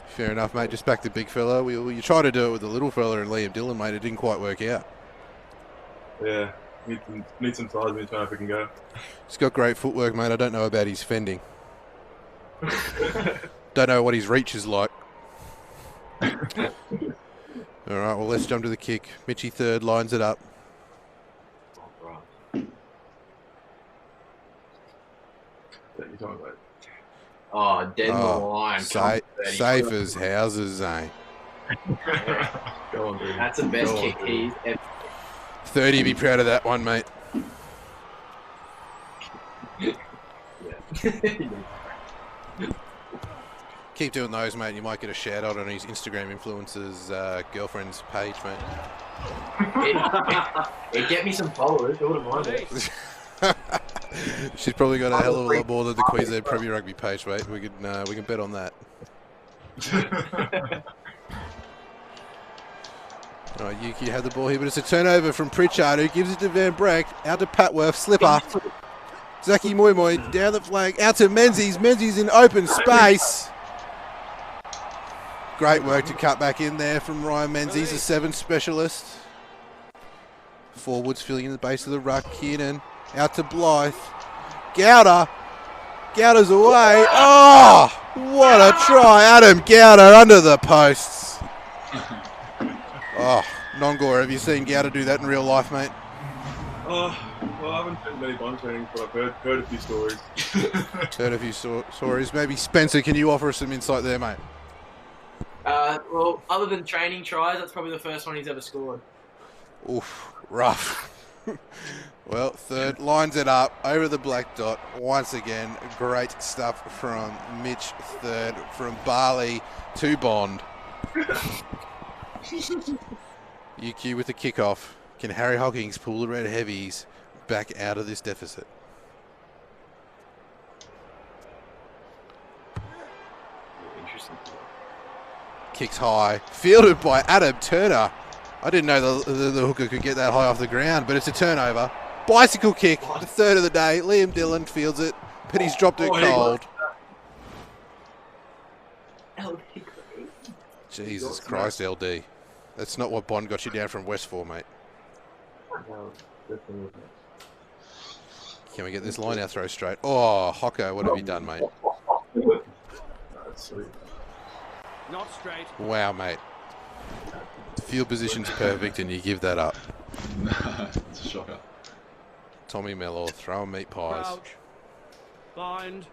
Fair enough, mate. Just back to big fella. You try to do it with the little fella and Liam Dillon, mate. It didn't quite work out. Yeah, need some size when you turn up and go. He's got great footwork, mate. I don't know about his fending. Don't know what his reach is like. All right, well, let's jump to the kick. Mitchie Third lines it up. Oh, dead in the line. Safe as houses, eh? Go on, dude. That's the best kick he's ever. 30, be proud of that one, mate. Keep doing those, mate. You might get a shout out on his Instagram influencers girlfriend's page, mate. Get me some followers. I wouldn't mind it. She's probably got a hell of a lot more than the Queensland Premier Rugby page, mate. We can bet on that. All right, Yuki had the ball here, but it's a turnover from Pritchard, who gives it to Van Breck, out to Patworth, slipper. Zaki Moimoy down the flank, out to Menzies. Menzies in open space. Great work to cut back in there from Ryan Menzies, a 7 specialist. Forwards filling in the base of the ruck. Kiernan out to Blythe. Gowder. Gowder's away. Oh, what a try. Adam Gowder under the posts. Oh, Nongor, have you seen Gowder do that in real life, mate? Oh, well, I haven't seen many bond trainings, but I've heard a few stories. Heard a few stories. Maybe Spencer, can you offer us some insight there, mate? Well, other than training tries, that's probably the first one he's ever scored. Oof, rough. Well, third, lines it up, over the black dot. Once again, great stuff from Mitch. Third, from Barley to Bond. UQ with the kickoff. Can Harry Hawkins pull the Red Heavies back out of this deficit? Interesting. Kicks high, fielded by Adam Turner. I didn't know the hooker could get that high off the ground, but it's a turnover. Bicycle kick, the third of the day. Liam Dillon fields it, but he's dropped it cold. Jesus Christ, LD. That's not what Bond got you down from West for, mate. Can we get this line out throw straight? Oh, Hocko, what have you done, mate? Not straight. Wow, mate. Field position's perfect and you give that up. It's a shocker. Tommy Mellor throwing meat pies. Crouch. Bind.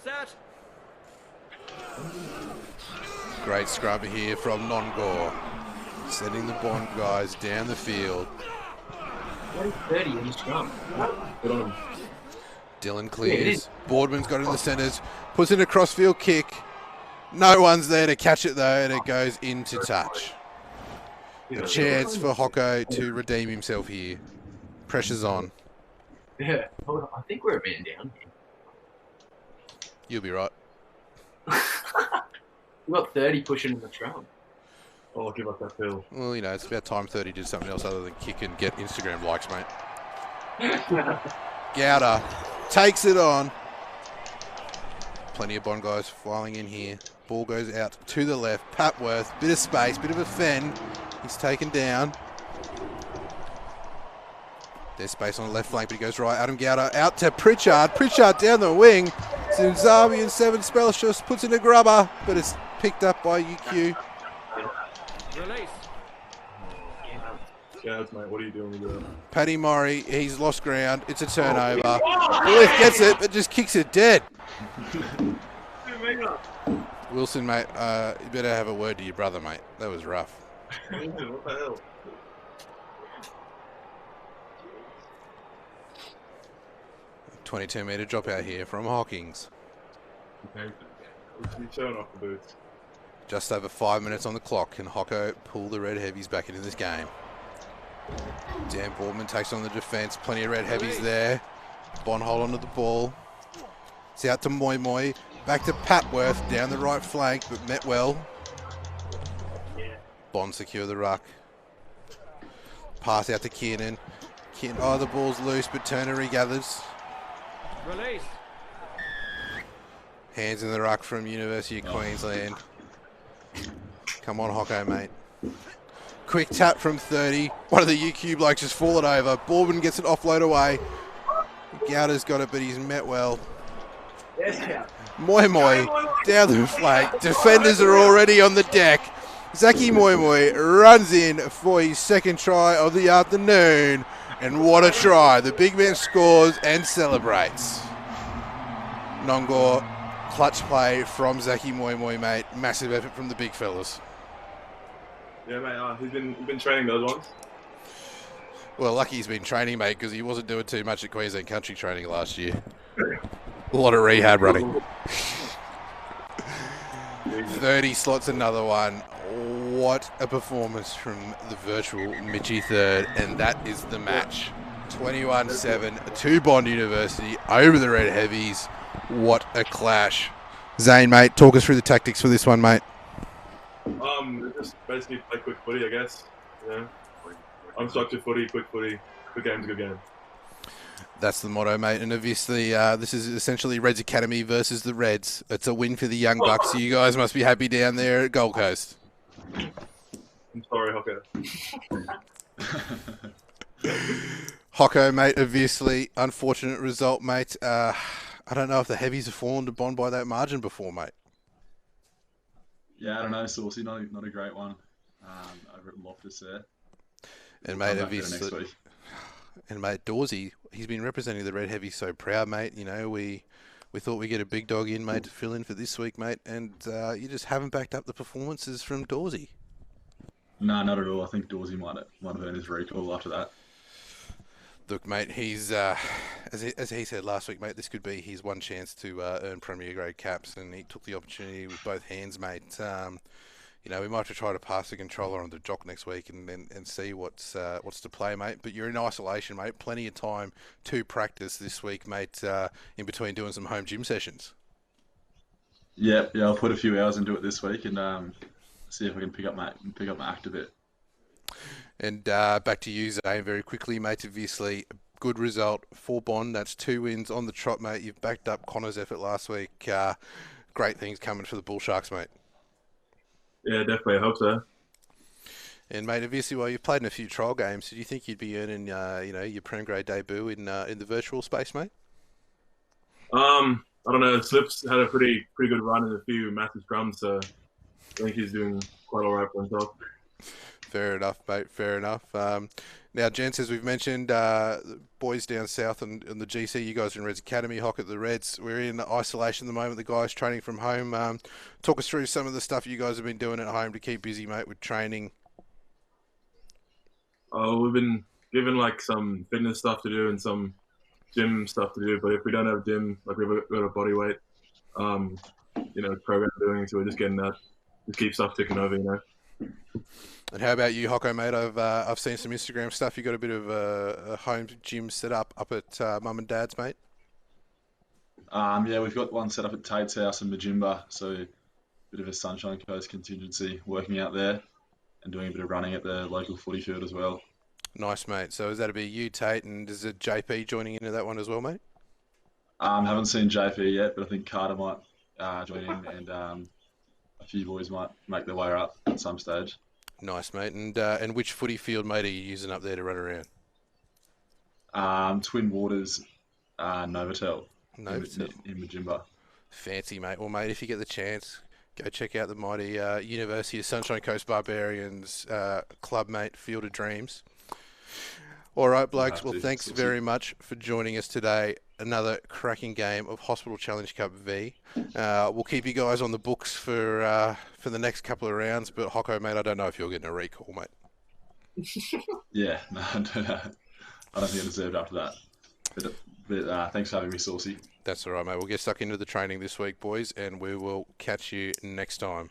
Set. Great scrub here from Nongor. Sending the Bond guys down the field. 30 in his scrum. Good on him. Dylan clears. Boardman's got it in the centres. Puts in a crossfield kick. No one's there to catch it though, and it goes into touch. A chance for Hocko to redeem himself here. Pressure's on. Yeah, hold on. I think we're a man down here. You'll be right. We've got 30 pushing in the drum. I'll give up that feel. Well, you know, it's about time 30 did something else other than kick and get Instagram likes, mate. Gowder takes it on. Plenty of Bond guys filing in here. Ball goes out to the left. Patworth, bit of space, bit of a fend. He's taken down. There's space on the left flank, but he goes right. Adam Gowder out to Pritchard. Pritchard down the wing. Zunzabi and 7 specialists puts in a grubber, but it's picked up by UQ. Release. Guys, mate, what are you doing with that? Paddy Murray, he's lost ground. It's a turnover. Blythe gets it, but just kicks it dead. Wilson, mate, you better have a word to your brother, mate. That was rough. What the hell? $22-metre drop out here from Hawkins. Okay. You're showing off the boots. Just over 5 minutes on the clock. Can Hocko pull the Red Heavies back into this game? Dan Boardman takes on the defence. Plenty of Red Heavies there. Bond hold onto the ball. It's out to Moi Moi. Back to Patworth down the right flank, but met well. Bond secure the ruck. Pass out to Kiernan. Oh, the ball's loose, but Turner regathers. Release. Hands in the ruck from University of Queensland. Come on, Hocko, mate. Quick tap from 30. One of the UQ blokes just fallen over. Boardman gets an offload away. Gowder's got it, but he's met well. Moi Moi down the flank. Defenders are already on the deck. Zaki Moi Moi runs in for his second try of the afternoon. And what a try. The big man scores and celebrates. Nongor, clutch play from Zaki Moi Moi, mate. Massive effort from the big fellas. Yeah, mate, he's been training those ones. Well, lucky he's been training, mate, because he wasn't doing too much at Queensland Country training last year. A lot of rehab running. easy. 30 slots another one. What a performance from the virtual Mitchie third, and that is the match. 21-7 to Bond University over the Red Heavies. What a clash. Zane, mate, talk us through the tactics for this one, mate. Just basically play quick footy, I guess. You know, unstructured footy, quick footy. Good game's a good game. That's the motto, mate. And obviously, this is essentially Reds Academy versus the Reds. It's a win for the Young Bucks. So you guys must be happy down there at Gold Coast. I'm sorry, Hocker. Hocko, mate, obviously, unfortunate result, mate. I don't know if the Heavies have fallen to Bond by that margin before, mate. Yeah, I don't know, Saucy, not a great one over at Loftus there. And We'll mate, come back better obviously, next week. and mate, Dawsey, he's been representing the Red Heavies so proud, mate. You know, we thought we'd get a big dog in, mate, to fill in for this week, mate, and you just haven't backed up the performances from Dawsey. No, not at all. I think Dawsey might have earned his recall after that. Look, mate, he's as he said last week, mate. This could be his one chance to earn Premier Grade caps, and he took the opportunity with both hands, mate. You know, we might have to try to pass the controller on to Jock next week and see what's to play, mate. But you're in isolation, mate. Plenty of time to practice this week, mate. In between doing some home gym sessions. Yeah, I'll put a few hours into it this week and see if I can pick up my act a bit. And back to you, Zane, very quickly, mate. Obviously, good result for Bond. That's 2 wins on the trot, mate. You've backed up Connor's effort last week. Great things coming for the Bull Sharks, mate. Yeah, definitely. I hope so. And mate, obviously, while you've played in a few trial games, did you think you'd be earning, your Prem Grade debut in the virtual space, mate? I don't know. Slips had a pretty good run in a few massive scrums, so I think he's doing quite all right for himself. Fair enough, mate. Fair enough. Now, gents, as we've mentioned, boys down south and the GC, you guys are in Reds Academy, Hock at the Reds. We're in isolation at the moment. The guys training from home. Talk us through some of the stuff you guys have been doing at home to keep busy, mate, with training. Oh, we've been given like some fitness stuff to do and some gym stuff to do. But if we don't have gym, like we've got a body weight, program doing, so we're just getting that, just keep stuff ticking over, you know. And how about you, Hocko, mate? I've seen some Instagram stuff. You got a bit of a home gym set up at Mum and Dad's, mate. Yeah, we've got one set up at Tate's house in Majimba, so a bit of a Sunshine Coast contingency working out there and doing a bit of running at the local footy field as well. Nice, mate. So is that to be you, Tate, and is it JP joining into that one as well, mate? Haven't seen JP yet, but I think Carter might join in, and a few boys might make their way up at some stage. Nice, mate. And which footy field, mate, are you using up there to run around? Twin Waters, Novotel. Novotel. In Majimba. Fancy, mate. Well, mate, if you get the chance, go check out the mighty University of Sunshine Coast Barbarians club, mate, Field of Dreams. All right, blokes. Well, thanks very much for joining us today. Another cracking game of Hospital Challenge Cup V. We'll keep you guys on the books for the next couple of rounds. But Hocko, mate, I don't know if you're getting a recall, mate. Yeah, no, I don't think I deserved after that. But thanks for having me, Saucy. That's all right, mate. We'll get stuck into the training this week, boys, and we will catch you next time.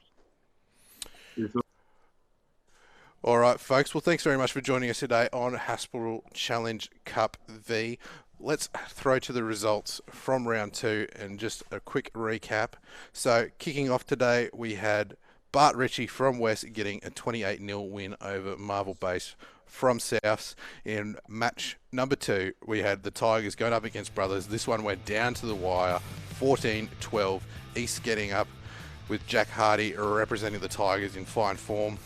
All right, folks. Well, thanks very much for joining us today on Hospital Challenge Cup V. Let's throw to the results from round 2 and just a quick recap. So, kicking off today, we had Bart Ritchie from West getting a 28-0 win over Marvel Base from Souths. In match number 2, we had the Tigers going up against Brothers. This one went down to the wire, 14-12. East getting up with Jack Hardy representing the Tigers in fine form.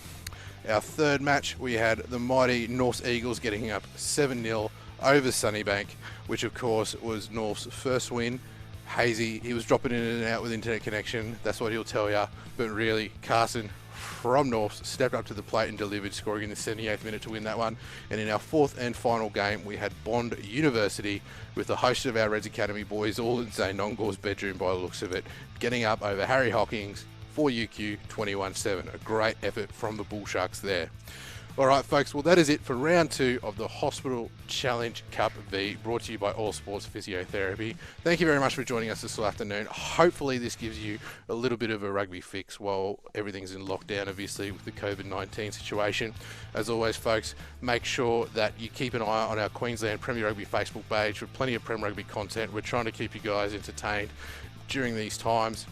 Our third match, we had the mighty North Eagles getting up 7-0 over Sunnybank, which of course was North's first win. Hazy, he was dropping in and out with internet connection, that's what he'll tell you. But really, Carson from North stepped up to the plate and delivered, scoring in the 78th minute to win that one. And in our fourth and final game, we had Bond University with the host of our Reds Academy boys, all in Zane Nongor's bedroom by the looks of it, getting up over Harry Hawkins for UQ 21-7. A great effort from the Bull Sharks there. All right, folks. Well, that is it for round 2 of the Hospital Challenge Cup V, brought to you by All Sports Physiotherapy. Thank you very much for joining us this afternoon. Hopefully, this gives you a little bit of a rugby fix while everything's in lockdown, obviously, with the COVID-19 situation. As always, folks, make sure that you keep an eye on our Queensland Premier Rugby Facebook page for plenty of Prem Rugby content. We're trying to keep you guys entertained during these times.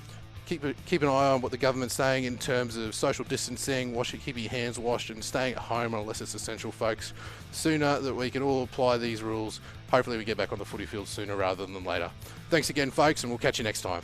Keep an eye on what the government's saying in terms of social distancing, keep your hands washed and staying at home unless it's essential, folks. Sooner that we can all apply these rules, hopefully we get back on the footy field sooner rather than later. Thanks again, folks, and we'll catch you next time.